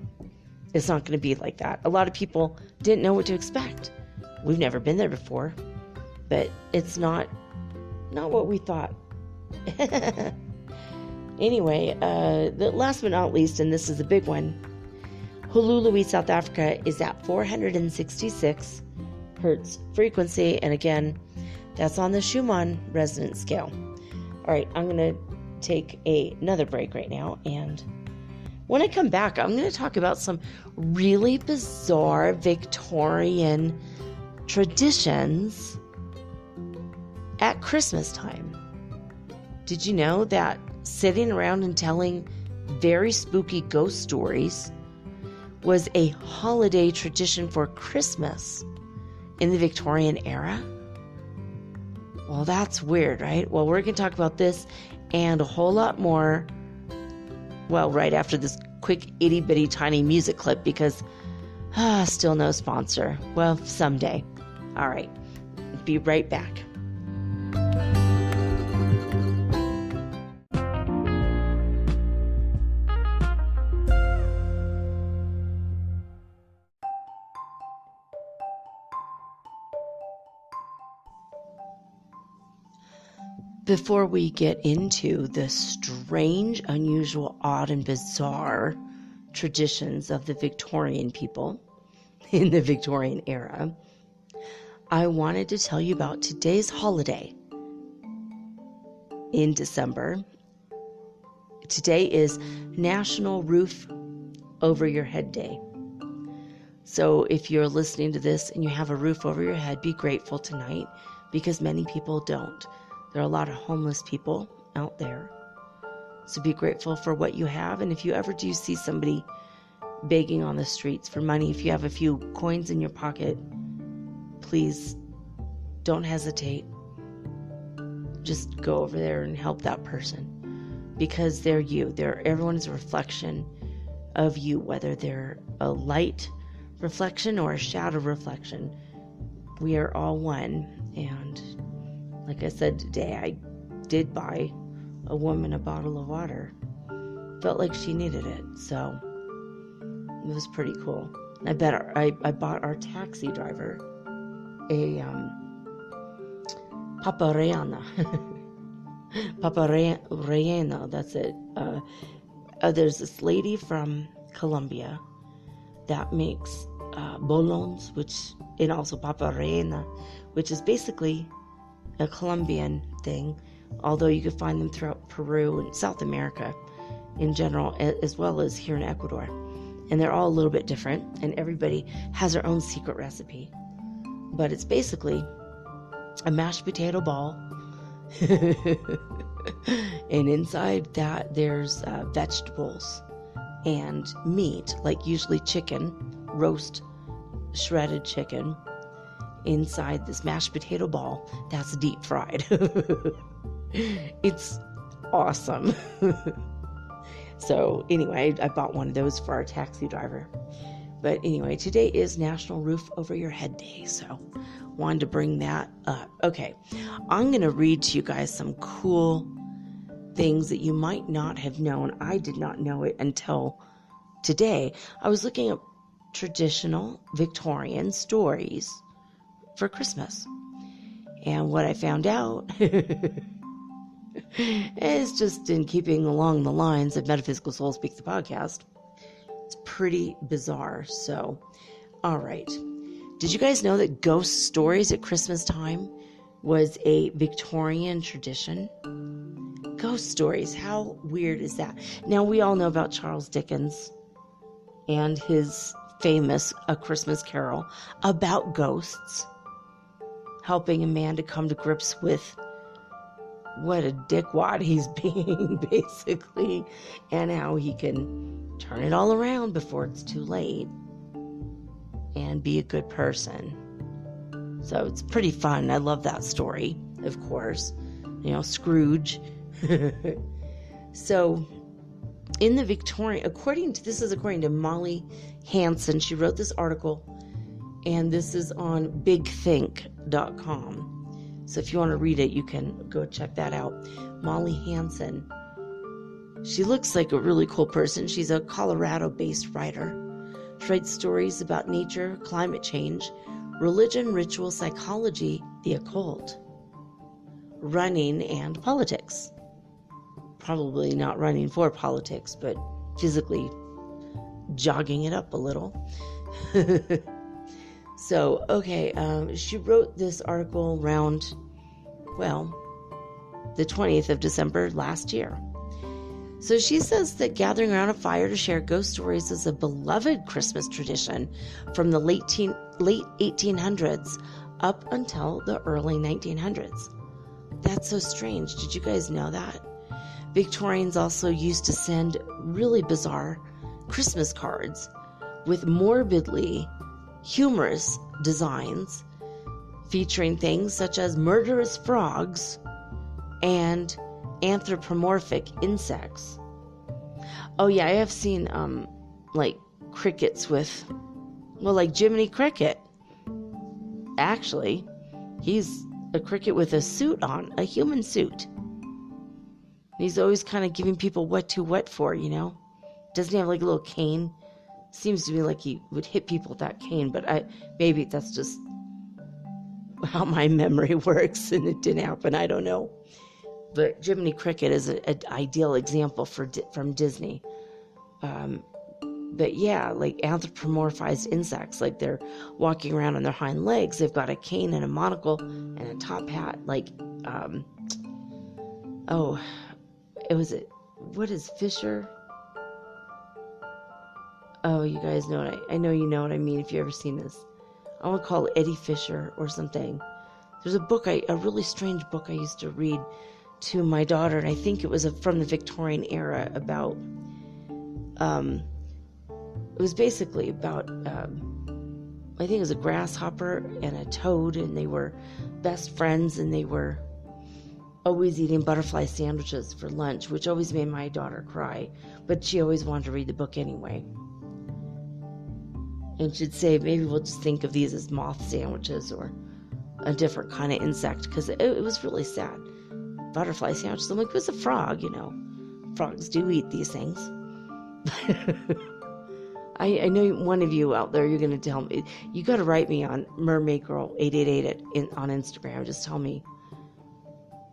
going to be like that. A lot of people didn't know what to expect. We've never been there before, but it's not what we thought. Anyway, the last but not least, and this is a big one, Hululu, South Africa is at 466 hertz frequency, and again, that's on the Schumann Resonance scale. All right, I'm going to take another break right now, and when I come back, I'm going to talk about some really bizarre Victorian traditions at Christmas time. Did you know that sitting around and telling very spooky ghost stories was a holiday tradition for Christmas in the Victorian era? Well, that's weird, right? Well, we're going to talk about this and a whole lot more, well, right after this quick itty-bitty tiny music clip, because still no sponsor. Well, someday. All right. Be right back. Before we get into the strange, unusual, odd, and bizarre traditions of the Victorian people in the Victorian era, I wanted to tell you about today's holiday in December. Today is National Roof Over Your Head Day. So if you're listening to this and you have a roof over your head, be grateful tonight, because many people don't. There are a lot of homeless people out there. So be grateful for what you have. And if you ever do see somebody begging on the streets for money, if you have a few coins in your pocket, please don't hesitate. Just go over there and help that person, because they're you. Everyone is a reflection of you, whether they're a light reflection or a shadow reflection. We are all one. And like I said today, I did buy a woman a bottle of water. Felt like she needed it, so it was pretty cool. I bought our taxi driver a paparena. Paparena, that's it. There's this lady from Colombia that makes bolognas, and also paparena, which is basically a Colombian thing, although you could find them throughout Peru and South America in general, as well as here in Ecuador. And they're all a little bit different, and everybody has their own secret recipe. But it's basically a mashed potato ball, and inside that there's vegetables and meat, like usually chicken, roast shredded chicken, inside this mashed potato ball that's deep fried. It's awesome. So anyway, I bought one of those for our taxi driver. But anyway, today is National Roof Over Your Head Day, so wanted to bring that up. Okay, I'm going to read to you guys some cool things that you might not have known. I did not know it until today. I was looking at traditional Victorian stories for Christmas. And what I found out is just in keeping along the lines of Metaphysical Soul Speak the podcast. It's pretty bizarre. So, all right. Did you guys know that ghost stories at Christmas time was a Victorian tradition? Ghost stories. How weird is that? Now, we all know about Charles Dickens and his famous A Christmas Carol about ghosts, helping a man to come to grips with what a dickwad he's being, basically, and how he can turn it all around before it's too late and be a good person. So it's pretty fun. I love that story, of course. Scrooge. So in the Victorian, according to Molly Hansen, she wrote this article, and this is on bigthink.com. So if you want to read it, you can go check that out. Molly Hansen. She looks like a really cool person. She's a Colorado-based writer. She writes stories about nature, climate change, religion, ritual, psychology, the occult, running, and politics. Probably not running for politics, but physically jogging it up a little. So, okay, she wrote this article around, the 20th of December last year. So she says that gathering around a fire to share ghost stories is a beloved Christmas tradition from the late 1800s up until the early 1900s. That's so strange. Did you guys know that? Victorians also used to send really bizarre Christmas cards with morbidly humorous designs featuring things such as murderous frogs and anthropomorphic insects. Oh yeah, I have seen like crickets with, well, like Jiminy Cricket. Actually, he's a cricket with a suit on, a human suit. He's always kind of giving people what for, you know? Doesn't he have like a little cane? Seems to me like he would hit people with that cane, but maybe that's just how my memory works and it didn't happen. I don't know. But Jiminy Cricket is an ideal example from Disney. But yeah, like anthropomorphized insects, like they're walking around on their hind legs. They've got a cane and a monocle and a top hat. Like, what is Fisher? Oh, you guys know I know you know what I mean if you've ever seen this. I want to call it Eddie Fisher or something. There's a really strange book I used to read to my daughter, and I think it was from the Victorian era about, it was basically about, I think it was a grasshopper and a toad, and they were best friends, and they were always eating butterfly sandwiches for lunch, which always made my daughter cry, but she always wanted to read the book anyway. And she'd say, maybe we'll just think of these as moth sandwiches or a different kind of insect, because it was really sad. Butterfly sandwiches. I'm like, it was a frog, you know. Frogs do eat these things. I know one of you out there, you're going to tell me, you got to write me on mermaidgirl888 on Instagram. Just tell me,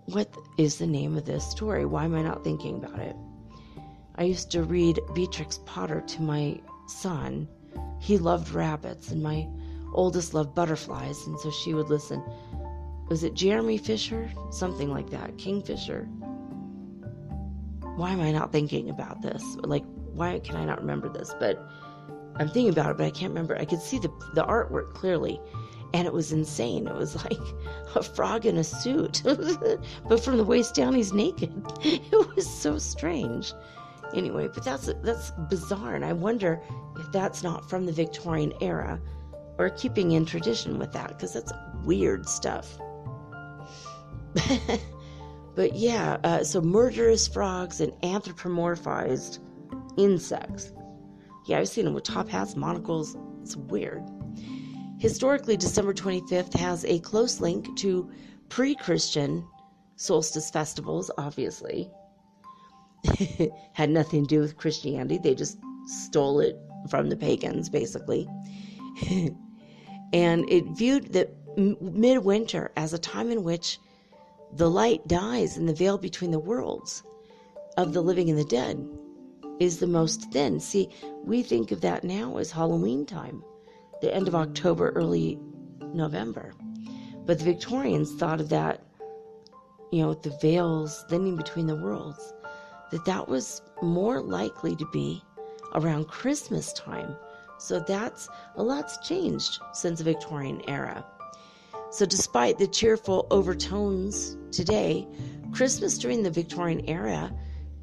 what is the name of this story? Why am I not thinking about it? I used to read Beatrix Potter to my son. He loved rabbits, and my oldest loved butterflies, and so she would listen. Was it Jeremy Fisher? Something like that. Kingfisher. Why am I not thinking about this? Like, why can I not remember this? But I'm thinking about it, but I can't remember. I could see the artwork clearly, and it was insane. It was like a frog in a suit, but from the waist down, he's naked. It was so strange. Anyway, but that's bizarre, and I wonder if that's not from the Victorian era or keeping in tradition with that, because that's weird stuff. But yeah, so murderous frogs and anthropomorphized insects. Yeah, I've seen them with top hats, monocles. It's weird. Historically, December 25th has a close link to pre-Christian solstice festivals, obviously. Had nothing to do with Christianity. They just stole it from the pagans, basically. And it viewed the midwinter as a time in which the light dies and the veil between the worlds of the living and the dead is the most thin. See, we think of that now as Halloween time, the end of October, early November. But the Victorians thought of that, you know, the veils thinning between the worlds, that was more likely to be around Christmas time. So a lot's changed since the Victorian era. So despite the cheerful overtones today, Christmas during the Victorian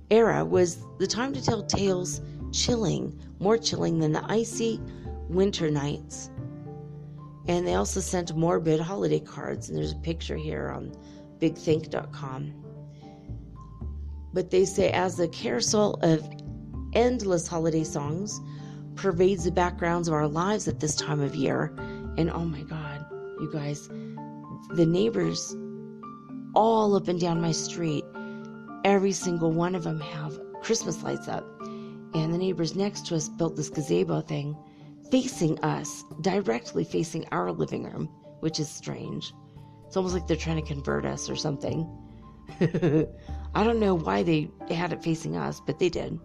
era was the time to tell tales more chilling than the icy winter nights. And they also sent morbid holiday cards, and there's a picture here on bigthink.com. But they say, as the carousel of endless holiday songs pervades the backgrounds of our lives at this time of year, and oh my God, you guys, the neighbors all up and down my street, every single one of them have Christmas lights up. And the neighbors next to us built this gazebo thing facing us, directly facing our living room, which is strange. It's almost like they're trying to convert us or something. I don't know why they had it facing us, but they did.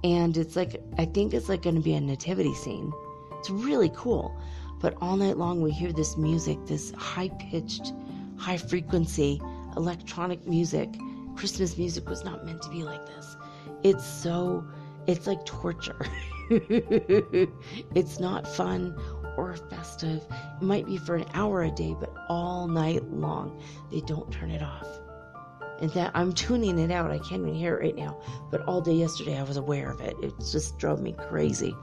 And it's like, I think it's like going to be a nativity scene. It's really cool. But all night long we hear this music, this high-pitched, high-frequency electronic music. Christmas music was not meant to be like this. It's like torture. It's not fun or festive. It might be for an hour a day, but all night long they don't turn it off. And that I'm tuning it out. I can't even hear it right now. But all day yesterday I was aware of it. It just drove me crazy.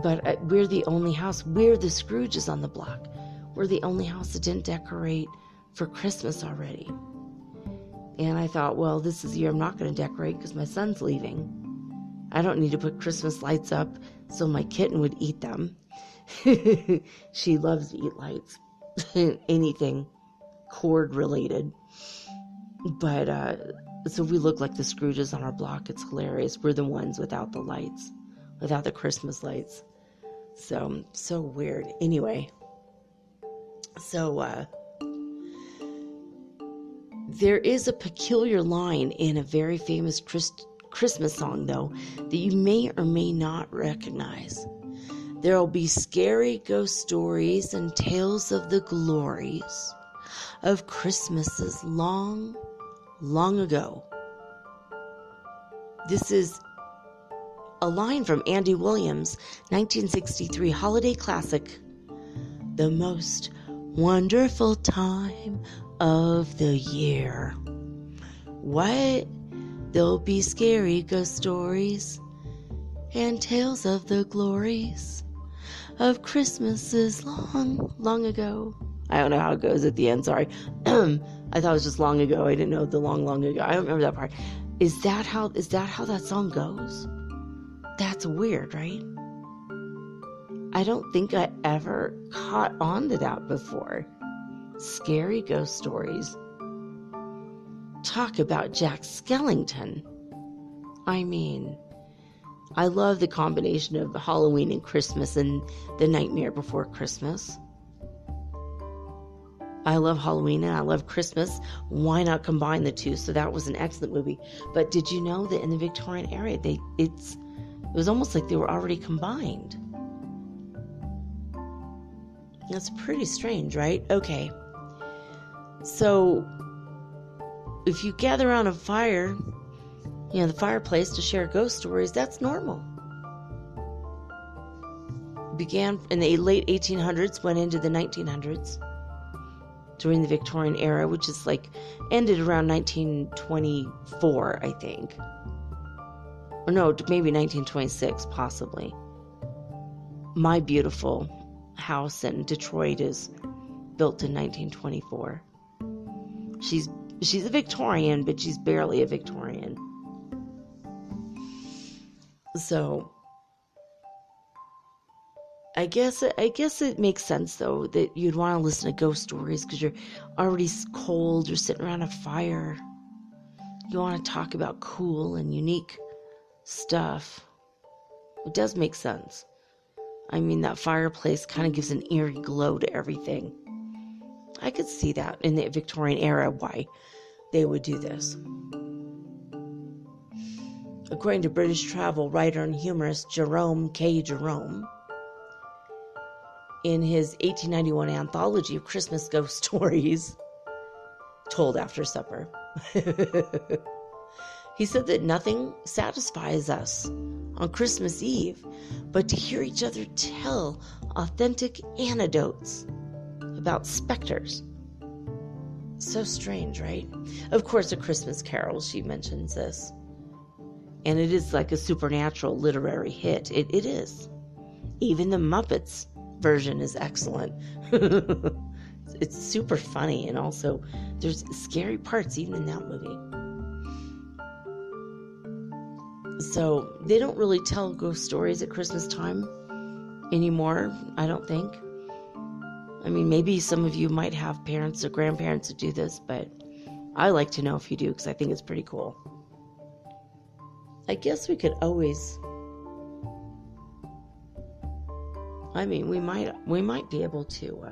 But we're the only house. We're the Scrooges on the block. We're the only house that didn't decorate for Christmas already. And I thought, well, this is the year I'm not going to decorate because my son's leaving. I don't need to put Christmas lights up so my kitten would eat them. She loves to eat lights. Anything cord related. But, so we look like the Scrooges on our block. It's hilarious. We're the ones without the lights, without the Christmas lights. So weird. Anyway, so, there is a peculiar line in a very famous Christmas song, though, that you may or may not recognize. There'll be scary ghost stories and tales of the glories of Christmases long, long ago. This is a line from Andy Williams' 1963 holiday classic, The Most Wonderful Time of the Year. What? There'll be scary ghost stories and tales of the glories of Christmases long, long ago. I don't know how it goes at the end, sorry. I thought it was just long ago. I didn't know the long, long ago. I don't remember that part. Is that how that song goes? That's weird, right? I don't think I ever caught on to that before. Scary ghost stories. Talk about Jack Skellington. I mean, I love the combination of Halloween and Christmas and The Nightmare Before Christmas. I love Halloween and I love Christmas. Why not combine the two? So that was an excellent movie. But did you know that in the Victorian era, it was almost like they were already combined? That's pretty strange, right? Okay. So, if you gather around a fire, the fireplace to share ghost stories, that's normal. Began in the late 1800s, went into the 1900s, during the Victorian era, which is ended around 1924, I think. Or no, maybe 1926, possibly. My beautiful house in Detroit is built in 1924. She's a Victorian, but she's barely a Victorian. So I guess it makes sense though that you'd want to listen to ghost stories because you're already cold, you're sitting around a fire. You want to talk about cool and unique stuff. It does make sense. I mean, that fireplace kind of gives an eerie glow to everything. I could see that in the Victorian era, why they would do this. According to British travel writer and humorist Jerome K. Jerome, in his 1891 anthology of Christmas ghost stories, told after supper, he said that nothing satisfies us on Christmas Eve but to hear each other tell authentic anecdotes about specters. So strange, right? Of course, A Christmas Carol, she mentions this. And it is like a supernatural literary hit. It is. Even the Muppets version is excellent. It's super funny, and also there's scary parts even in that movie. So they don't really tell ghost stories at Christmas time anymore, I don't think. I mean, maybe some of you might have parents or grandparents that do this, but I like to know if you do because I think it's pretty cool. I guess we could always, we might be able to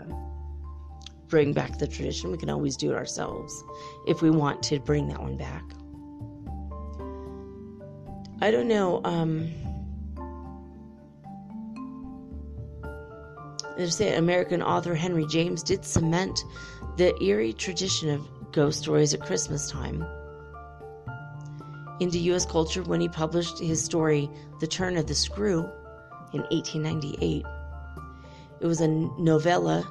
bring back the tradition. We can always do it ourselves if we want to bring that one back. I don't know. They say American author Henry James did cement the eerie tradition of ghost stories at Christmas time into U.S. culture when he published his story, The Turn of the Screw, in 1898. It was a novella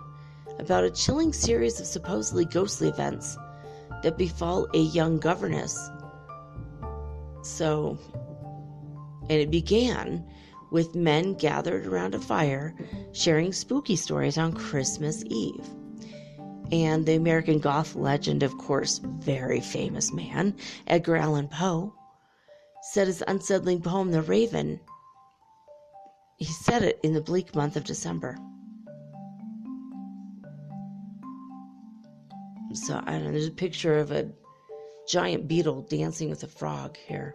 about a chilling series of supposedly ghostly events that befall a young governess. And it began with men gathered around a fire sharing spooky stories on Christmas Eve. And the American Goth legend, of course, very famous man, Edgar Allan Poe, said his unsettling poem, The Raven, he said it in the bleak month of December. So, I don't know, there's a picture of a giant beetle dancing with a frog here.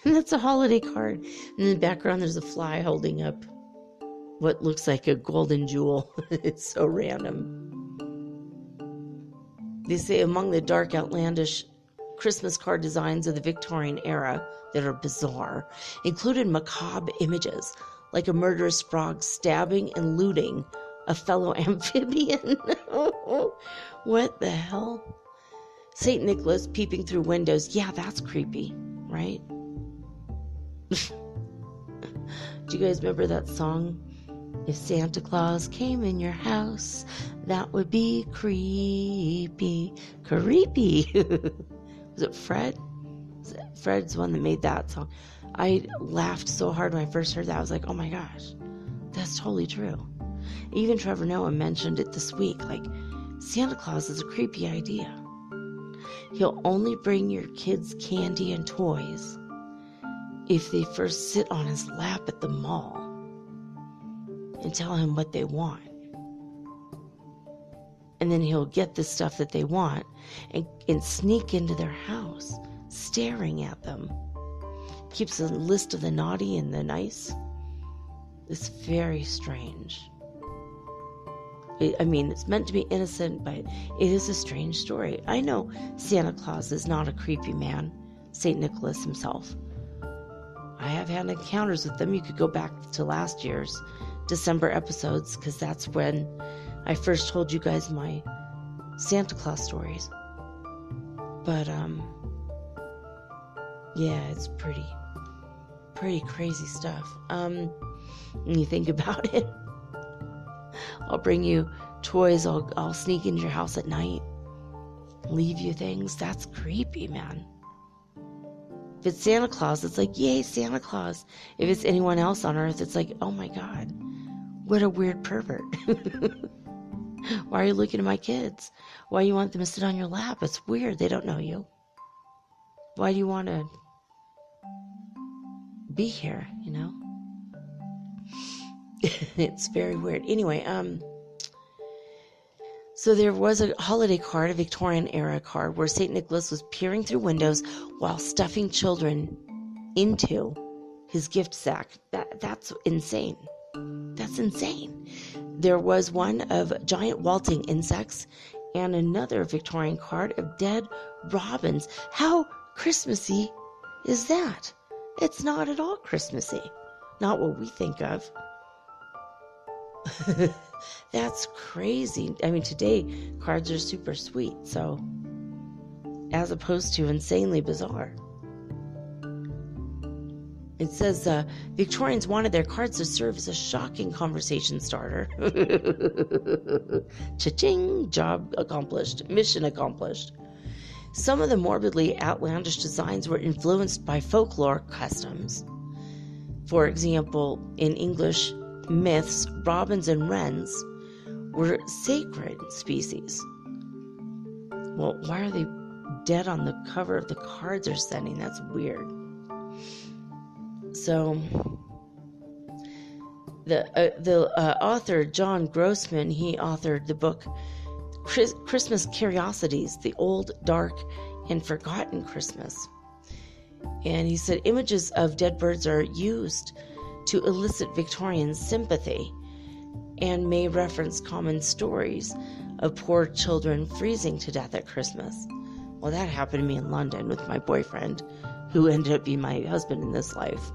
And that's a holiday card. And in the background, there's a fly holding up what looks like a golden jewel. It's so random. They say among the dark, outlandish Christmas card designs of the Victorian era that are bizarre included macabre images, like a murderous frog stabbing and looting a fellow amphibian. What the hell? St. Nicholas peeping through windows. Yeah, that's creepy, right? Do you guys remember that song? If Santa Claus came in your house, that would be creepy. Creepy. Was it Fred? Fred's the one that made that song. I laughed so hard when I first heard that. I was like, oh my gosh, that's totally true. Even Trevor Noah mentioned it this week. Like, Santa Claus is a creepy idea. He'll only bring your kids candy and toys if they first sit on his lap at the mall and tell him what they want. And then he'll get the stuff that they want and sneak into their house, staring at them. Keeps a list of the naughty and the nice. It's very strange. It's meant to be innocent, but it is a strange story. I know Santa Claus is not a creepy man, St. Nicholas himself. I have had encounters with them. You could go back to last year's December episodes, because that's when I first told you guys my Santa Claus stories. But, yeah, it's pretty crazy stuff. When you think about it, I'll bring you toys, I'll sneak into your house at night, leave you things. That's creepy, man. If it's Santa Claus, it's like, yay, Santa Claus. If it's anyone else on earth, it's like, oh my God, what a weird pervert. Why are you looking at my kids? Why do you want them to sit on your lap? It's weird. They don't know you. Why do you want to be here, you know? It's very weird. Anyway, so there was a holiday card, a Victorian era card, where St. Nicholas was peering through windows while stuffing children into his gift sack. That's insane. That's insane. There was one of giant waltzing insects and another Victorian card of dead robins. How Christmassy is that? It's not at all Christmassy. Not what we think of. That's crazy. Today cards are super sweet, so as opposed to insanely bizarre. It says Victorians wanted their cards to serve as a shocking conversation starter. Cha-ching! Job accomplished. Mission accomplished. Some of the morbidly outlandish designs were influenced by folklore customs. For example, in English myths, robins and wrens were sacred species. Well, why are they dead on the cover of the cards they're sending? That's weird. So, the author, John Grossman, he authored the book Christmas Curiosities, The Old, Dark, and Forgotten Christmas. And he said images of dead birds are used to elicit Victorian sympathy and may reference common stories of poor children freezing to death at Christmas. Well, that happened to me in London with my boyfriend, who ended up being my husband in this life.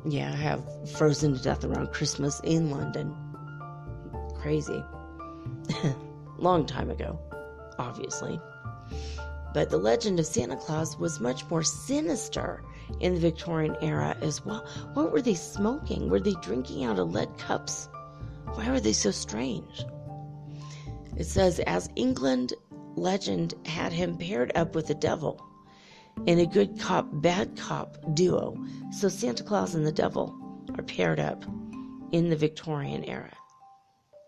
Yeah, I have frozen to death around Christmas in London. Crazy. Long time ago, obviously. But the legend of Santa Claus was much more sinister in the Victorian era as well. What were they smoking? Were they drinking out of lead cups? Why were they so strange? It says, as England legend had him paired up with the devil in a good cop, bad cop duo. So Santa Claus and the devil are paired up in the Victorian era.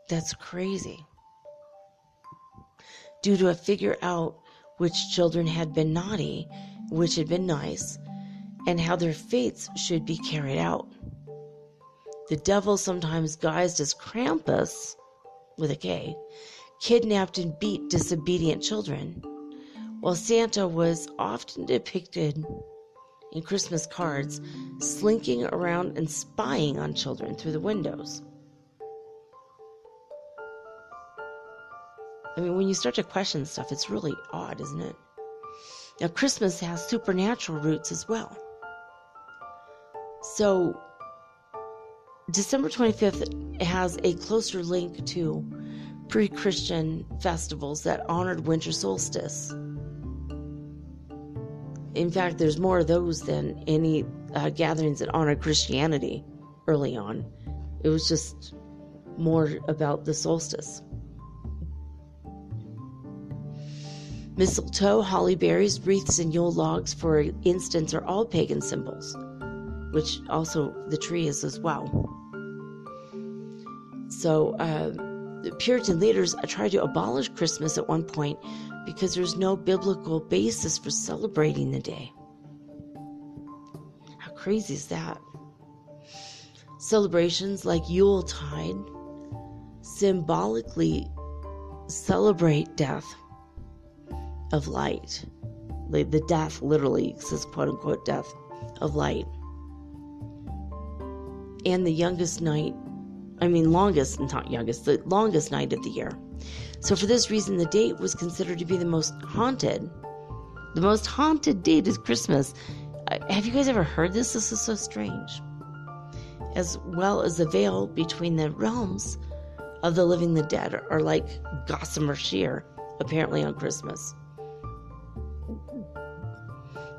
That's crazy. Due to a figure out which children had been naughty, which had been nice, and how their fates should be carried out. The devil, sometimes guised as Krampus, with a K, kidnapped and beat disobedient children, while Santa was often depicted in Christmas cards slinking around and spying on children through the windows. I mean, when you start to question stuff, it's really odd, isn't it? Now, Christmas has supernatural roots as well. So, December 25th has a closer link to pre-Christian festivals that honored winter solstice. In fact, there's more of those than any gatherings that honored Christianity early on. It was just more about the solstice. Mistletoe, holly berries, wreaths, and Yule logs, for instance, are all pagan symbols, which also the tree is as well. So, the Puritan leaders tried to abolish Christmas at one point because there's no biblical basis for celebrating the day. How crazy is that? Celebrations like Yuletide symbolically celebrate death of light. Like the death literally says quote unquote death of light. And the longest night of the year. So for this reason, the date was considered to be the most haunted. The most haunted date is Christmas. Have you guys ever heard this? This is so strange. As well as the veil between the realms of the living and the dead are like gossamer sheer, apparently on Christmas.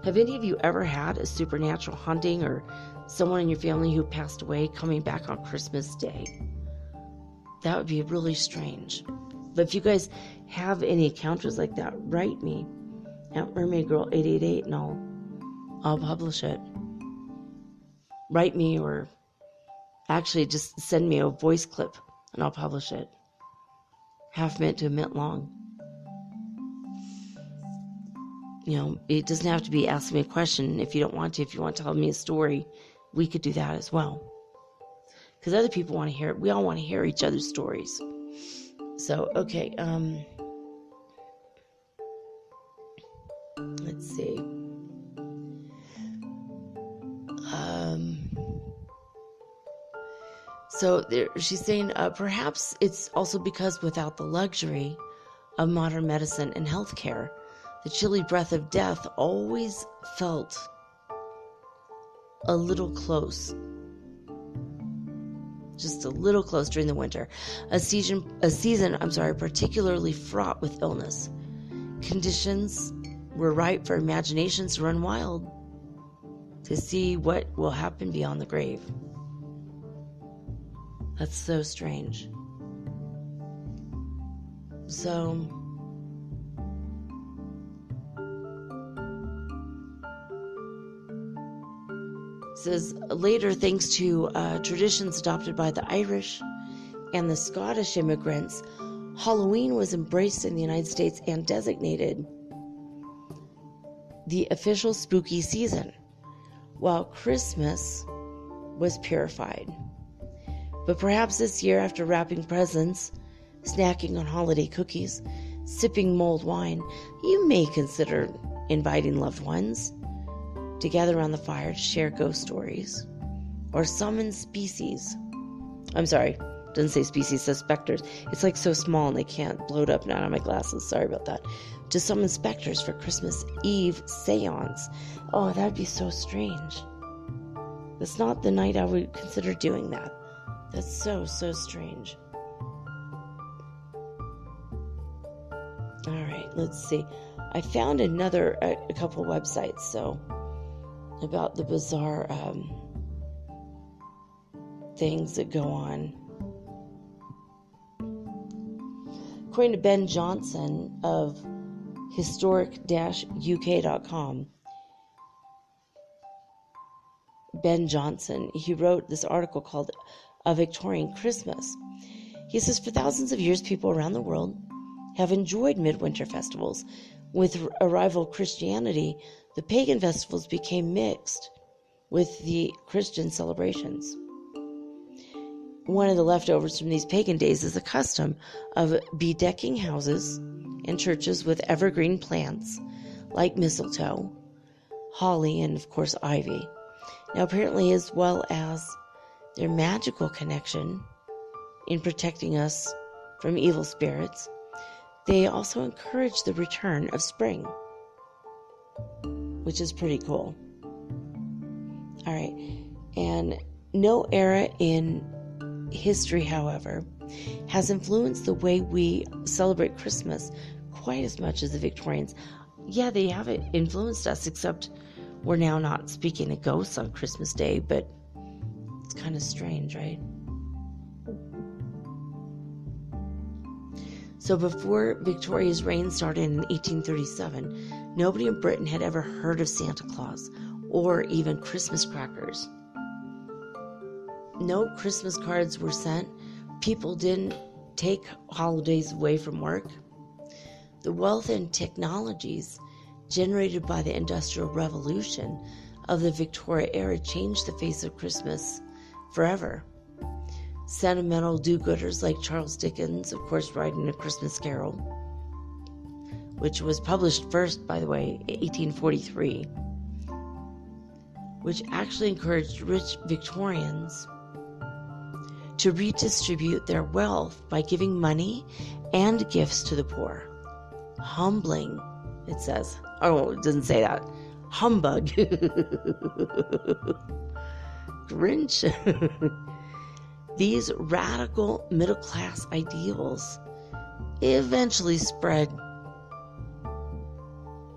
Have any of you ever had a supernatural haunting or someone in your family who passed away coming back on Christmas Day? That would be really strange. But if you guys have any encounters like that, write me at mermaidgirl888 and I'll publish it. Write me, or actually just send me a voice clip and I'll publish it. Half minute to a minute long. You know, it doesn't have to be asking me a question if you don't want to. If you want to tell me a story, we could do that as well. Because other people want to hear it. We all want to hear each other's stories. So, okay. Let's see. So she's saying, perhaps it's also because without the luxury of modern medicine and healthcare, the chilly breath of death always felt a little close. Just a little close during the winter. A season, particularly fraught with illness. Conditions were ripe for imaginations to run wild to see what will happen beyond the grave. That's so strange. So, says later, thanks to traditions adopted by the Irish and the Scottish immigrants, Halloween was embraced in the United States and designated the official spooky season, while Christmas was purified. But perhaps this year, after wrapping presents, snacking on holiday cookies, sipping mulled wine, you may consider inviting loved ones to gather around the fire to share ghost stories, or summon species. I'm sorry, doesn't say species, it says specters. It's like so small and they can't blow it up now on my glasses. Sorry about that. To summon specters for Christmas Eve seance. Oh, that'd be so strange. That's not the night I would consider doing that. That's so strange. Alright, let's see. I found a couple websites, so about the bizarre things that go on. According to Ben Johnson of historic-uk.com, Ben Johnson, he wrote this article called A Victorian Christmas. He says, for thousands of years, people around the world have enjoyed midwinter festivals. With arrival of Christianity, the pagan festivals became mixed with the Christian celebrations. One of the leftovers from these pagan days is the custom of bedecking houses and churches with evergreen plants like mistletoe, holly, and of course ivy. Now apparently, as well as their magical connection in protecting us from evil spirits, they also encourage the return of spring, which is pretty cool. All right, and no era in history, however, has influenced the way we celebrate Christmas quite as much as the Victorians. Yeah, they have influenced us, except we're now not speaking to ghosts on Christmas Day, but it's kind of strange, right? So before Victoria's reign started in 1837, nobody in Britain had ever heard of Santa Claus or even Christmas crackers. No Christmas cards were sent. People didn't take holidays away from work. The wealth and technologies generated by the Industrial Revolution of the Victoria era changed the face of Christmas forever. Sentimental do-gooders like Charles Dickens, of course, writing A Christmas Carol, which was published first, by the way, 1843, which actually encouraged rich Victorians to redistribute their wealth by giving money and gifts to the poor. Humbling, it says. Oh, it doesn't say that. Humbug. Grinch. These radical middle-class ideals eventually spread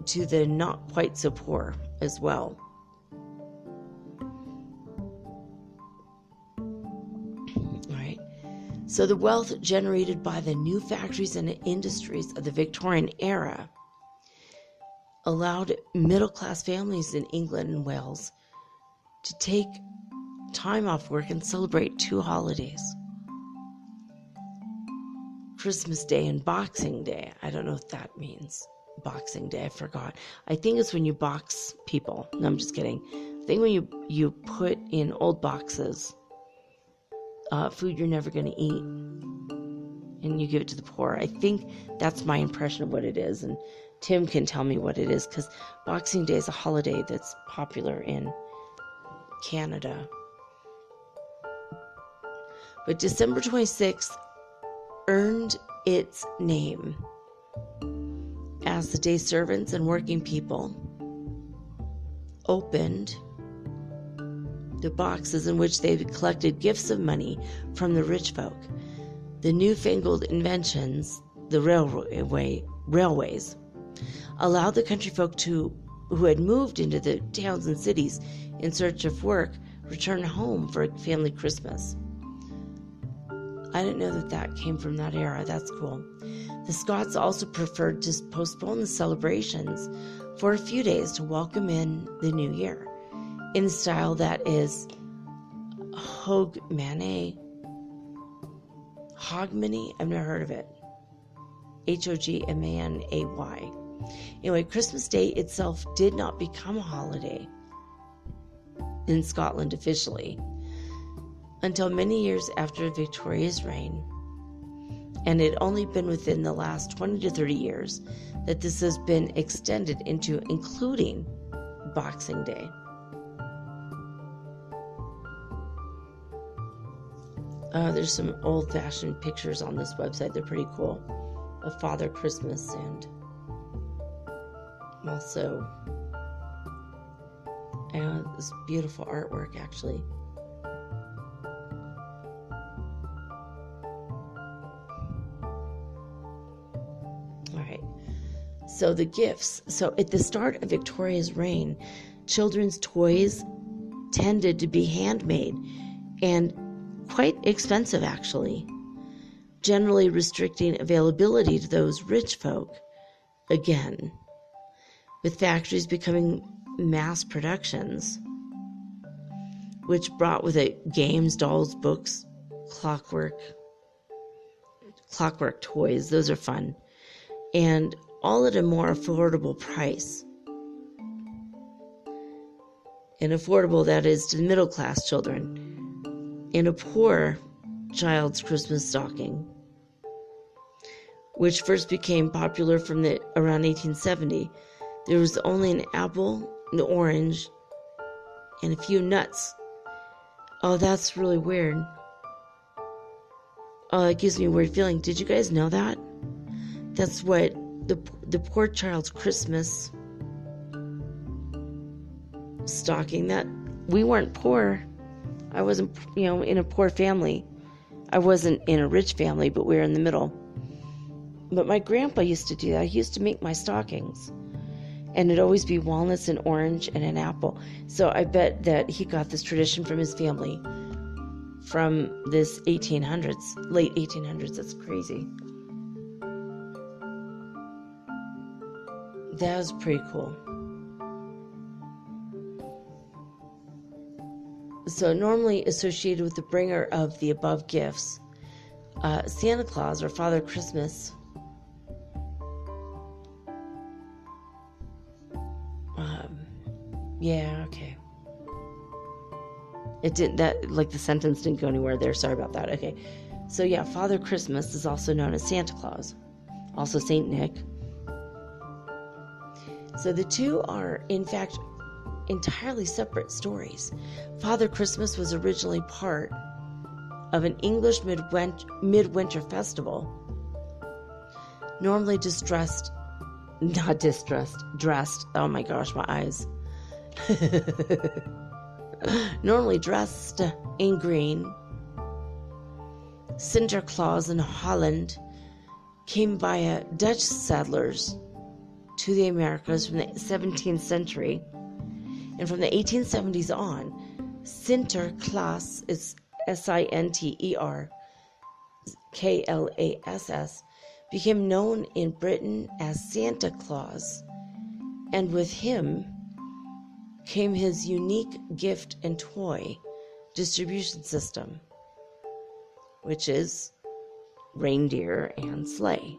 to the not quite so poor as well. All right. So the wealth generated by the new factories and industries of the Victorian era allowed middle-class families in England and Wales to take time off work and celebrate two holidays: Christmas Day and Boxing Day. I don't know if that means Boxing Day. I forgot. I think it's when you box people. No, I'm just kidding. I think when you put in old boxes food you're never going to eat and you give it to the poor. I think that's my impression of what it is, and Tim can tell me what it is, because Boxing Day is a holiday that's popular in Canada. But December 26th earned its name as the day servants and working people opened the boxes in which they collected gifts of money from the rich folk. The newfangled inventions, the railways, allowed the country folk who had moved into the towns and cities in search of work return home for a family Christmas. I didn't know that came from that era. That's cool. The Scots also preferred to postpone the celebrations for a few days to welcome in the new year in the style that is Hogmanay. I've never heard of it. Hogmanay. Anyway, Christmas Day itself did not become a holiday in Scotland officially until many years after Victoria's reign, and it had only been within the last 20 to 30 years that this has been extended into including Boxing Day. There's some old-fashioned pictures on this website. They're pretty cool, of Father Christmas, and also this beautiful artwork, actually. So the gifts. So at the start of Victoria's reign, children's toys tended to be handmade and quite expensive, actually, generally restricting availability to those rich folk, again, with factories becoming mass productions, which brought with it games, dolls, books, clockwork, clockwork toys. Those are fun. And all at a more affordable price. And affordable, that is, to middle class children. And a poor child's Christmas stocking, which first became popular from around 1870. There was only an apple, an orange, and a few nuts. Oh, that's really weird. Oh, it gives me a weird feeling. Did you guys know that? That's what the poor child's Christmas stocking. That we weren't poor. I wasn't, in a poor family. I wasn't in a rich family, but we were in the middle. But my grandpa used to do that. He used to make my stockings. And it'd always be walnuts and orange and an apple. So I bet that he got this tradition from his family from this 1800s, late 1800s. That's crazy. That was pretty cool. So normally associated with the bringer of the above gifts, Santa Claus or Father Christmas yeah, okay. It didn't, the sentence didn't go anywhere there. Sorry about that. Okay. So yeah, Father Christmas is also known as Santa Claus, also Saint Nick. So the two are, in fact, entirely separate stories. Father Christmas was originally part of an English midwinter festival, normally dressed, oh my gosh, my eyes. Normally dressed in green. Sinterklaas in Holland came via Dutch settlers to the Americas from the 17th century. And from the 1870s on, Sinterklaas is Sinterklass, became known in Britain as Santa Claus. And with him came his unique gift and toy distribution system, which is reindeer and sleigh.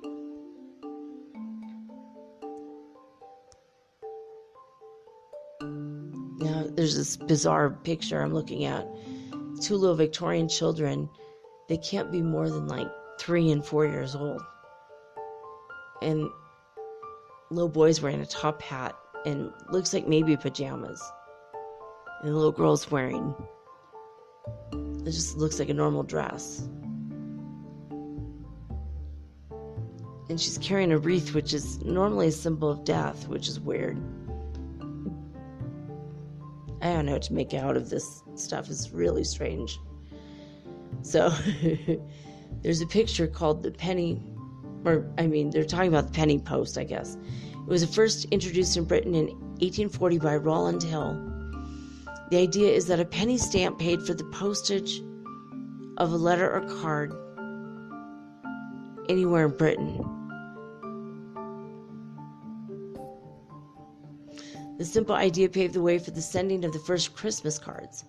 Now, there's this bizarre picture I'm looking at. Two little Victorian children. They can't be more than 3 and 4 years old. And little boy's wearing a top hat and looks like maybe pajamas. And the little girl's wearing, it just looks like a normal dress. And she's carrying a wreath, which is normally a symbol of death, which is weird. I don't know what to make out of this stuff. It's really strange. So, there's a picture called the penny, they're talking about the penny post, I guess. It was first introduced in Britain in 1840 by Rowland Hill. The idea is that a penny stamp paid for the postage of a letter or card anywhere in Britain. The simple idea paved the way for the sending of the first Christmas cards.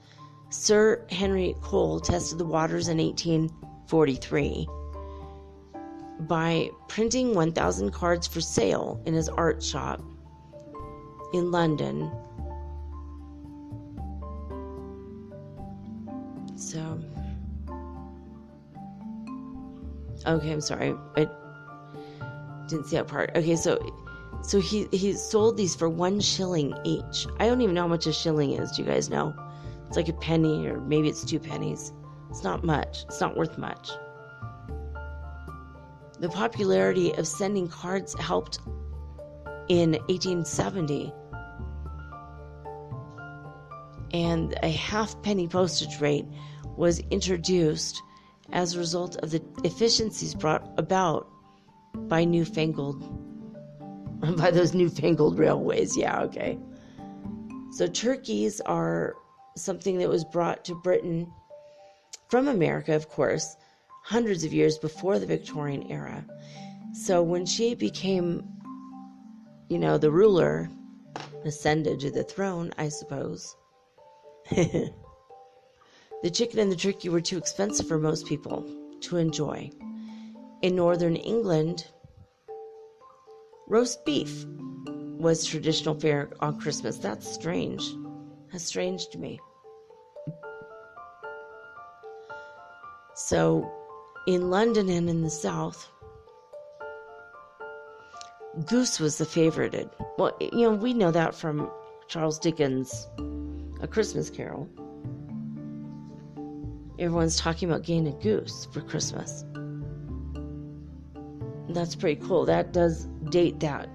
Sir Henry Cole tested the waters in 1843 by printing 1,000 cards for sale in his art shop in London. So, okay, I'm sorry, I didn't see that part. Okay, so he sold these for 1 shilling each. I don't even know how much a shilling is. Do you guys know? It's like a penny, or maybe it's 2 pennies. It's not much. It's not worth much. The popularity of sending cards helped in 1870, and a half-penny postage rate was introduced as a result of the efficiencies brought about by those newfangled railways. Yeah, okay. So turkeys are something that was brought to Britain from America, of course, hundreds of years before the Victorian era. So when she became, the ruler, ascended to the throne, I suppose, the chicken and the turkey were too expensive for most people to enjoy. in northern England, roast beef was traditional fare on Christmas. That's strange. That's strange to me. So, in London and in the South, goose was the favorited. Well, we know that from Charles Dickens' A Christmas Carol. Everyone's talking about getting a goose for Christmas. That's pretty cool. That does date that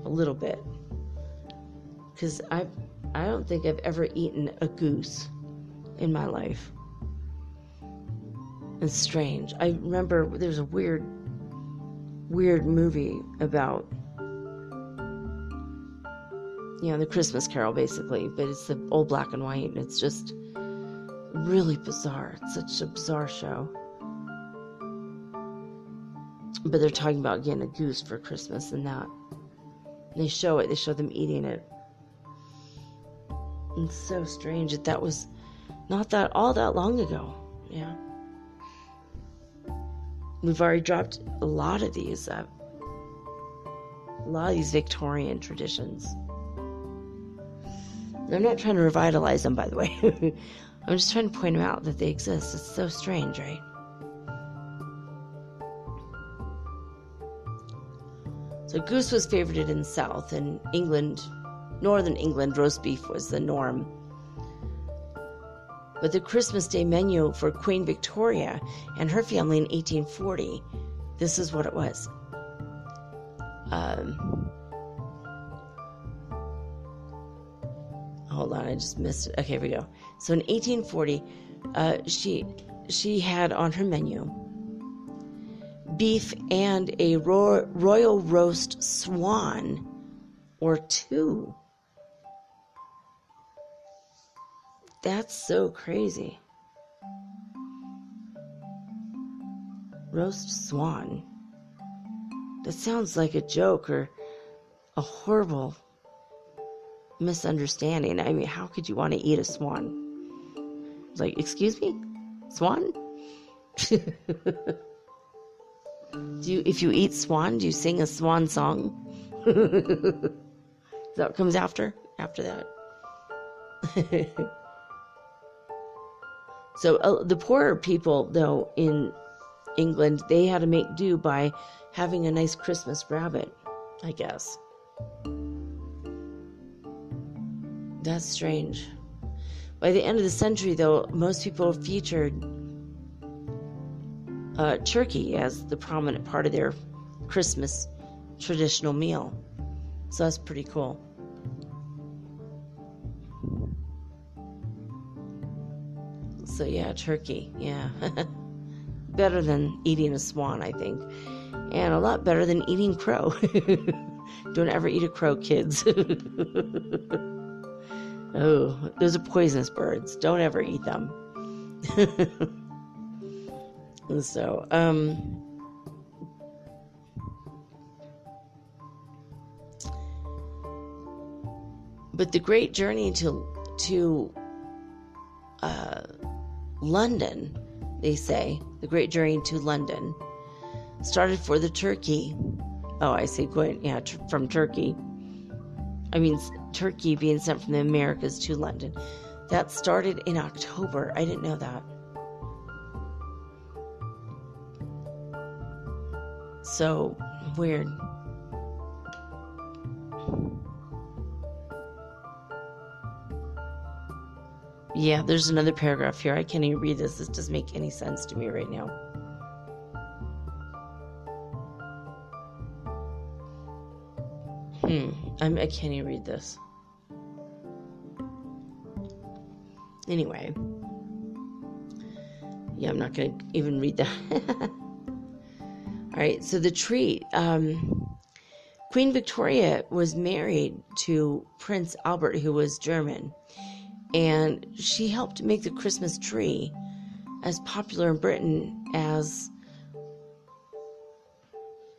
a little bit. Because I don't think I've ever eaten a goose in my life. It's strange. I remember there's a weird movie about, the Christmas Carol, basically, but it's the old black and white, and it's just really bizarre. It's such a bizarre show. But they're talking about getting a goose for Christmas and that. And they show them eating it. And it's so strange that was not all that long ago. Yeah. We've already dropped a lot of these Victorian traditions. I'm not trying to revitalize them, by the way. I'm just trying to point them out that they exist. It's so strange, right? So goose was favorited in the South. In England, northern England, roast beef was the norm. But the Christmas Day menu for Queen Victoria and her family in 1840, this is what it was. Hold on, I just missed it. Okay, here we go. So in 1840, she had on her menu beef and a royal roast swan or two. That's so crazy. Roast swan. That sounds like a joke or a horrible misunderstanding. I mean, how could you want to eat a swan? Like, excuse me? Swan? If you eat swan, do you sing a swan song? Is that what comes after that? So the poorer people, though, in England, they had to make do by having a nice Christmas rabbit, I guess. That's strange. By the end of the century, though, most people featured turkey as the prominent part of their Christmas traditional meal. So that's pretty cool. So yeah, turkey, yeah. Better than eating a swan, I think. And a lot better than eating crow. Don't ever eat a crow, kids. Oh, those are poisonous birds. Don't ever eat them. So, but the great journey to London, they say, the great journey to London started for the turkey. Oh, I say going, yeah, from Turkey. I mean, turkey being sent from the Americas to London. That started in October. I didn't know that. So weird. Yeah, there's another paragraph here. I can't even read this. This doesn't make any sense to me right now. I can't even read this. Anyway. Yeah, I'm not going to even read that. All right, so the tree. Queen Victoria was married to Prince Albert, who was German. And she helped make the Christmas tree as popular in Britain as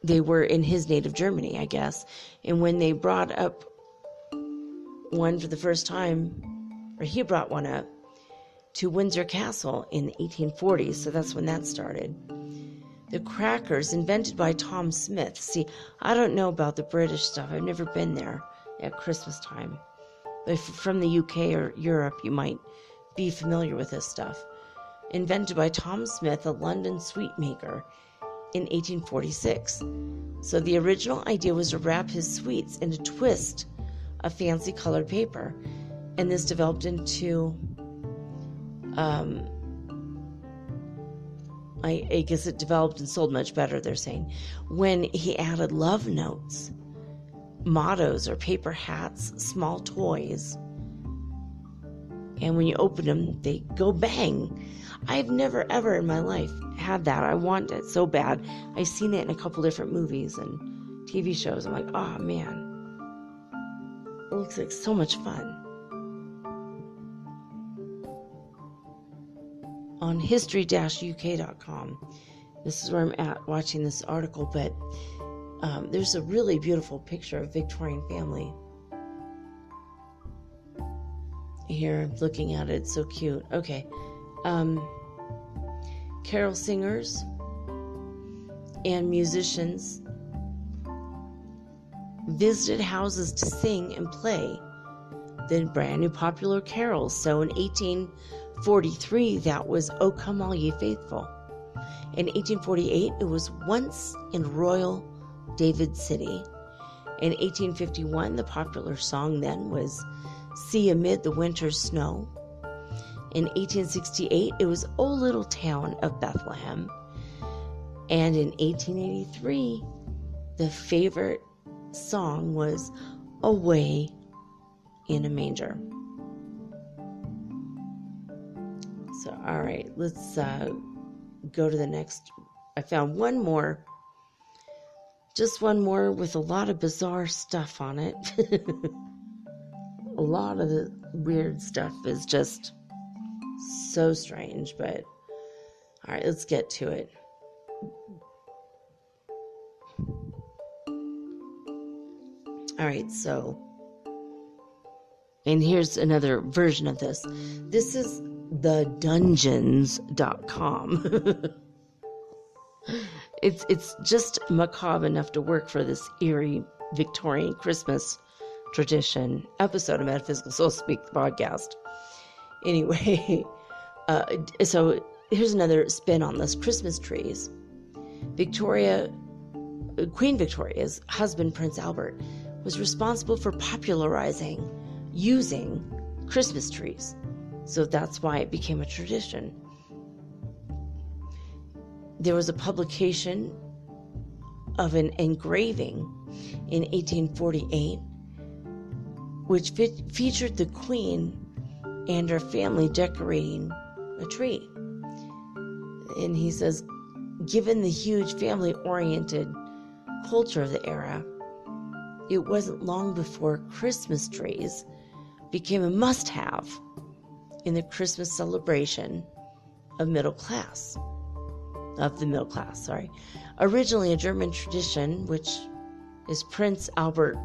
they were in his native Germany, I guess. And when they brought up one for the first time, or he brought one up to Windsor Castle in the 1840s, so that's when that started. The crackers invented by Tom Smith. See, I don't know about the British stuff. I've never been there at Christmas time. But if you're from the UK or Europe, you might be familiar with this stuff. Invented by Tom Smith, a London sweet maker, in 1846. So the original idea was to wrap his sweets in a twist of fancy colored paper. And this developed into, I guess it developed and sold much better, they're saying, when he added love notes, mottos or paper hats, small toys. And when you open them, they go bang. I've never ever in my life had that. I want it so bad. I've seen it in a couple different movies and TV shows. I'm like, oh man. It looks like so much fun. On history-uk.com. This is where I'm at watching this article, but there's a really beautiful picture of a Victorian family. Here, I'm looking at it. It's so cute. Okay. Carol singers and musicians visited houses to sing and play the brand new popular carols. So in 1843, that was O Come All Ye Faithful. In 1848, it was Once in Royal David City. In 1851, the popular song then was See Amid the Winter's Snow. In 1868, it was O Little Town of Bethlehem. And in 1883, the favorite song was Away in a Manger. So, all right, let's go to the next. I found one more. Just one more with a lot of bizarre stuff on it. A lot of the weird stuff is just so strange, but all right, let's get to it. All right, so, and here's another version of this. This is thedungeons.com. It's just macabre enough to work for this eerie Victorian Christmas tradition episode of Metaphysical Soul Speak the podcast. Anyway, so here's another spin on this. Christmas trees. Queen Victoria's husband, Prince Albert, was responsible for popularizing using Christmas trees. So that's why it became a tradition. There was a publication of an engraving in 1848 which featured the Queen and her family decorating a tree. And he says, given the huge family-oriented culture of the era, it wasn't long before Christmas trees became a must-have in the Christmas celebration of the middle class. Originally a German tradition, which is Prince Albert.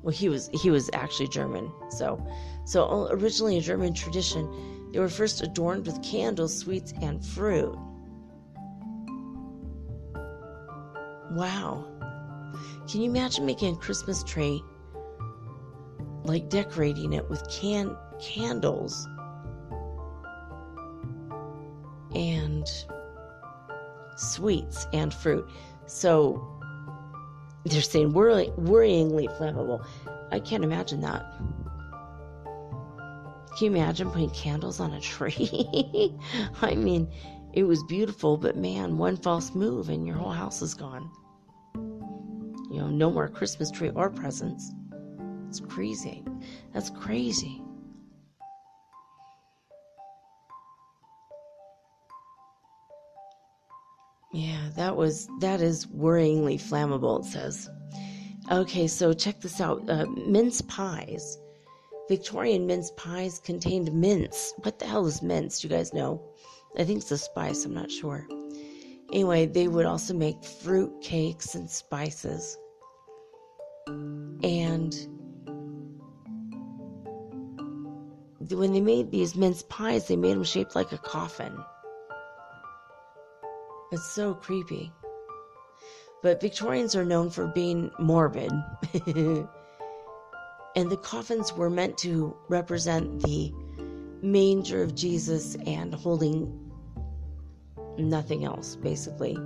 Well, he was actually German. So originally a German tradition, they were first adorned with candles, sweets, and fruit. Wow. Can you imagine making a Christmas tree, like decorating it with candles and sweets and fruit? So they're saying worryingly flammable. I can't imagine that. Can you imagine putting candles on a tree? I mean, it was beautiful, but man, one false move and your whole house is gone. You know, no more Christmas tree or presents. It's crazy. That's crazy. Yeah, that is worryingly flammable, it says. Okay, so check this out. Mince pies. Victorian mince pies contained mince. What the hell is mince? Do you guys know? I think it's a spice. I'm not sure. Anyway, they would also make fruit cakes and spices. And when they made these mince pies, they made them shaped like a coffin. It's so creepy. But Victorians are known for being morbid. And the coffins were meant to represent the manger of Jesus and holding nothing else, basically.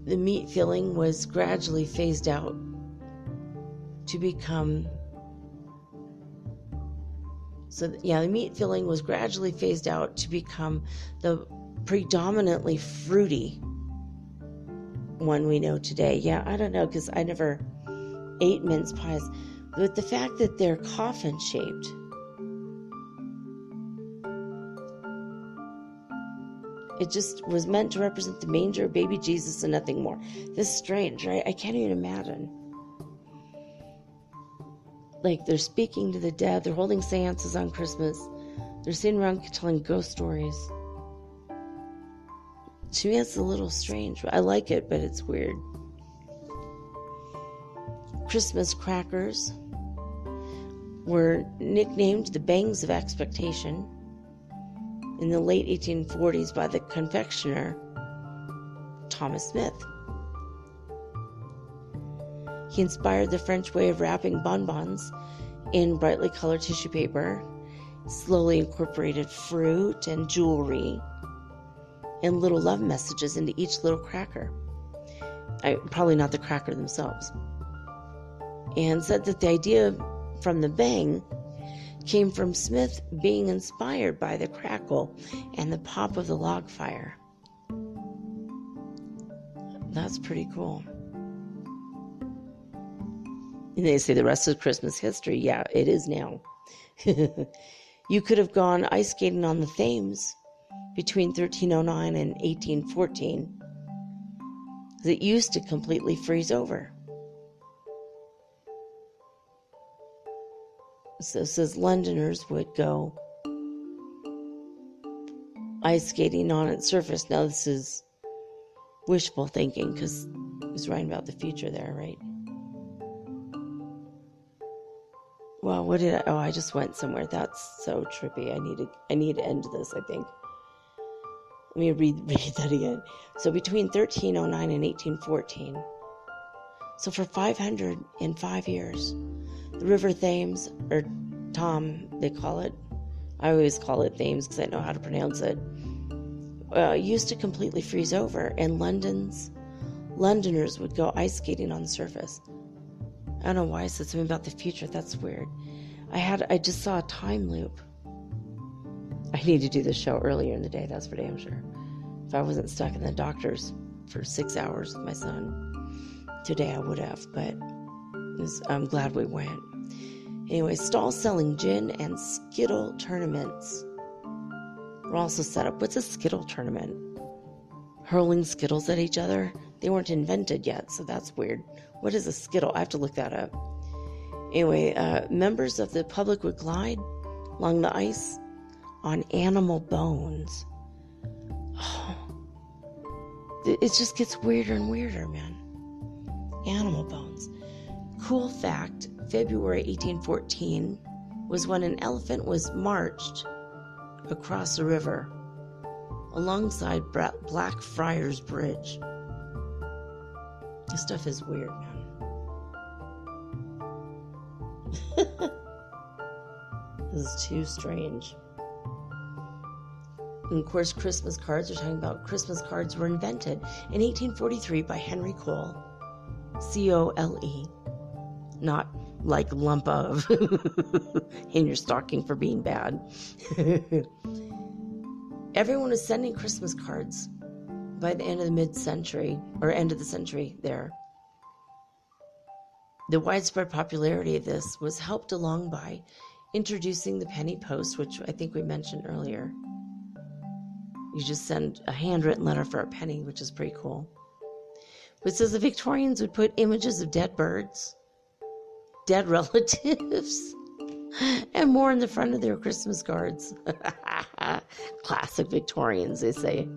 The meat filling was gradually phased out to become... the meat filling was gradually phased out to become the predominantly fruity one we know today. Yeah, I don't know, because I never ate mince pies. But the fact that they're coffin-shaped, it just was meant to represent the manger of baby Jesus and nothing more. This is strange, right? I can't even imagine. Like, they're speaking to the dead, they're holding seances on Christmas, they're sitting around telling ghost stories. To me, it's a little strange. I like it, but it's weird. Christmas crackers were nicknamed the bangs of expectation in the late 1840s by the confectioner Thomas Smith. He inspired the French way of wrapping bonbons in brightly colored tissue paper, slowly incorporated fruit and jewelry and little love messages into each little cracker. Probably not the cracker themselves. And said that the idea from the bang came from Smith being inspired by the crackle and the pop of the log fire. That's pretty cool. And they say the rest is Christmas history. Yeah, it is now. You could have gone ice skating on the Thames between 1309 and 1814. It used to completely freeze over. So it says Londoners would go ice skating on its surface. Now this is wishful thinking because he's writing about the future there, right? Well, what did I just went somewhere. That's so trippy. I need to end this, I think. Let me read that again. So between 1309 and 1814. So for 505 years, the River Thames, or Tom, they call it. I always call it Thames because I know how to pronounce it. Used to completely freeze over, and Londoners would go ice skating on the surface. I don't know why I said something about the future. That's weird. I just saw a time loop. I need to do this show earlier in the day, that's for damn sure. If I wasn't stuck in the doctor's for 6 hours with my son today, I would have, but I'm glad we went. Anyway, stalls selling gin and Skittle tournaments were also set up. What's a Skittle tournament? Hurling Skittles at each other? They weren't invented yet, so that's weird. What is a Skittle? I have to look that up. Anyway, members of the public would glide along the ice on animal bones. Oh, it just gets weirder and weirder, man. Animal bones. Cool fact, February 1814 was when an elephant was marched across a river alongside Blackfriars Bridge. This stuff is weird, man. This is too strange. And of course, Christmas cards, we're talking about Christmas cards were invented in 1843 by Henry Cole. C-O-L-E. Not like lump of in your stocking for being bad. Everyone was sending Christmas cards by the end of the mid-century, or end of the century there. The widespread popularity of this was helped along by introducing the penny post, which I think we mentioned earlier. You just send a handwritten letter for a penny, which is pretty cool. But it says the Victorians would put images of dead birds, dead relatives, and more in the front of their Christmas cards. Classic Victorians, they say.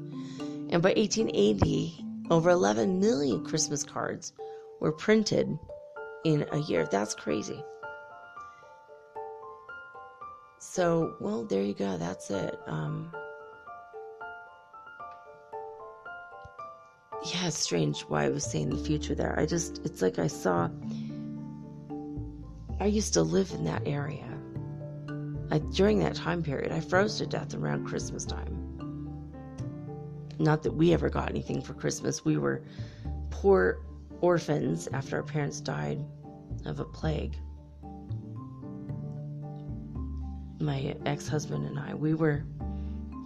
And by 1880, over 11 million Christmas cards were printed in a year. That's crazy. So, well, there you go. That's it. yeah, it's strange why I was saying the future there. It's like I used to live in that area. During that time period, I froze to death around Christmas time. Not that we ever got anything for Christmas. We were poor orphans after our parents died of a plague. My ex-husband and I, we were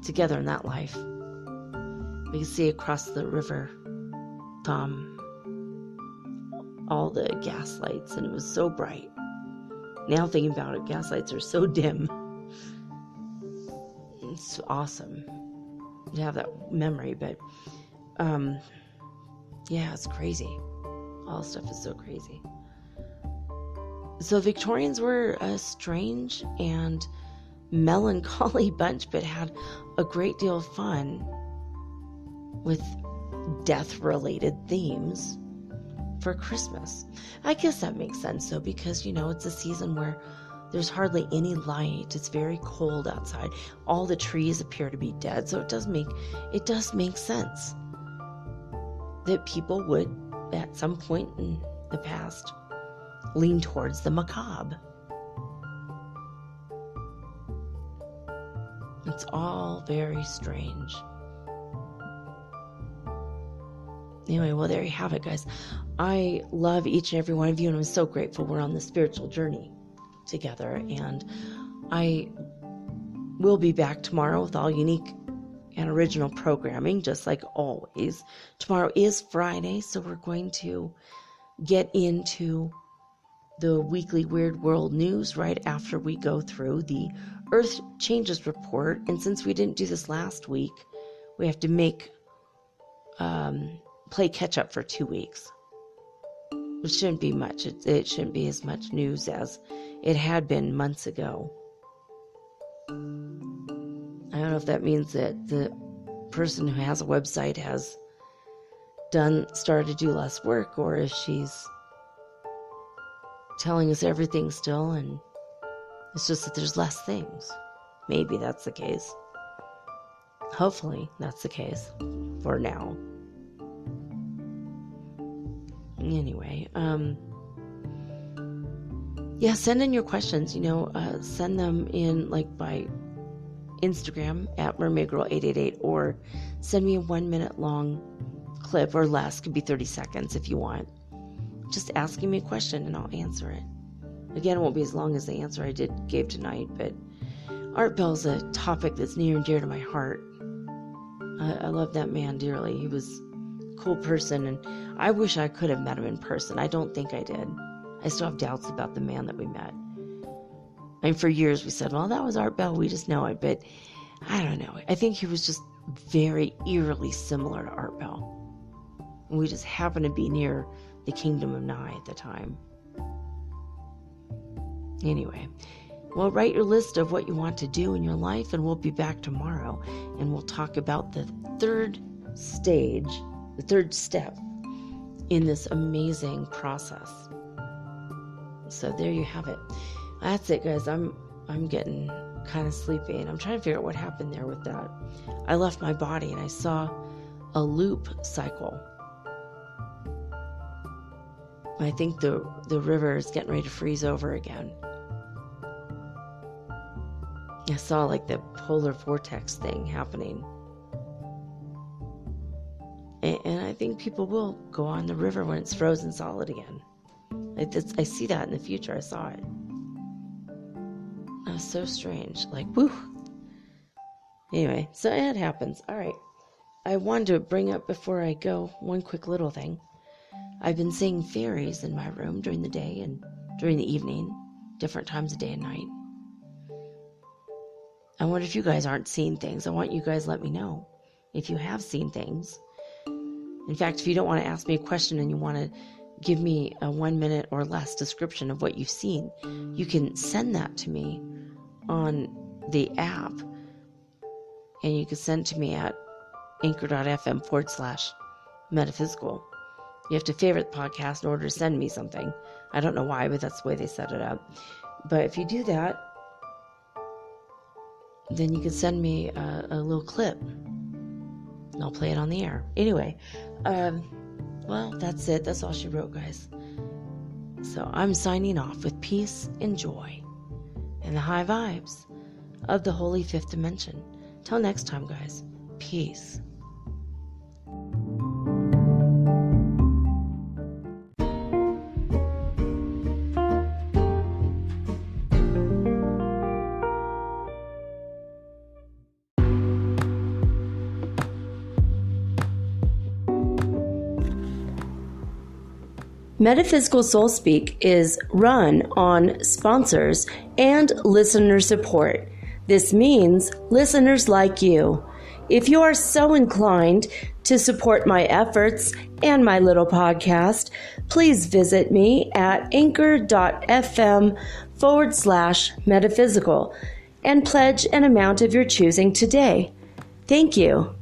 together in that life. We could see across the river all the gas lights, and it was so bright. Now thinking about it, gas lights are so dim. It's awesome to have that memory, but yeah, it's crazy. All this stuff is so crazy. So Victorians were a strange and melancholy bunch, but had a great deal of fun with death-related themes for Christmas. I guess that makes sense, though, because, it's a season where there's hardly any light. It's very cold outside. All the trees appear to be dead, so it does make sense that people would, at some point in the past, lean towards the macabre. It's all very strange. Anyway, well, there you have it, guys. I love each and every one of you, and I'm so grateful we're on this spiritual journey together. And I will be back tomorrow with all unique and original programming, just like always. Tomorrow is Friday, so we're going to get into the weekly Weird World news right after we go through the Earth Changes report. And since we didn't do this last week, we have to play catch up for 2 weeks, which shouldn't be much. It shouldn't be as much news as it had been months ago. I don't know if that means that the person who has a website has started to do less work, or if she's telling us everything still, and it's just that there's less things. Maybe that's the case. Hopefully that's the case for now. Anyway, yeah, send in your questions, send them in by Instagram at mermaidgirl888, or send me a 1 minute long clip or less. Could be 30 seconds if you want. Just asking me a question and I'll answer it. Again, it won't be as long as the answer I gave tonight, but Art Bell's a topic that's near and dear to my heart. I love that man dearly. He was a cool person, and I wish I could have met him in person. I don't think I did. I still have doubts about the man that we met. For years we said, well, that was Art Bell, we just know it, but I don't know. I think he was just very eerily similar to Art Bell. And we just happened to be near the Kingdom of Nye at the time. Anyway, well, write your list of what you want to do in your life, and we'll be back tomorrow, and we'll talk about the third step in this amazing process. So there you have it. That's it, guys. I'm getting kind of sleepy, and I'm trying to figure out what happened there with that. I left my body, and I saw a loop cycle. I think the river is getting ready to freeze over again. I saw the polar vortex thing happening. And I think people will go on the river when it's frozen solid again. I see that in the future. I saw it. That was so strange. Woo. Anyway, so it happens. All right. I wanted to bring up before I go one quick little thing. I've been seeing fairies in my room during the day and during the evening, different times of day and night. I wonder if you guys aren't seeing things. I want you guys to let me know if you have seen things. In fact, if you don't want to ask me a question and you want to give me a 1 minute or less description of what you've seen, you can send that to me on the app, and you can send to me at anchor.fm/metaphysical. You have to favorite the podcast in order to send me something. I don't know why, but that's the way they set it up. But if you do that, then you can send me a little clip and I'll play it on the air. Anyway, well, that's it. That's all she wrote, guys. So I'm signing off with peace and joy and the high vibes of the Holy Fifth Dimension. Till next time, guys. Peace. Metaphysical Soul Speak is run on sponsors and listener support. This means listeners like you. If you are so inclined to support my efforts and my little podcast, please visit me at anchor.fm/metaphysical and pledge an amount of your choosing today. Thank you.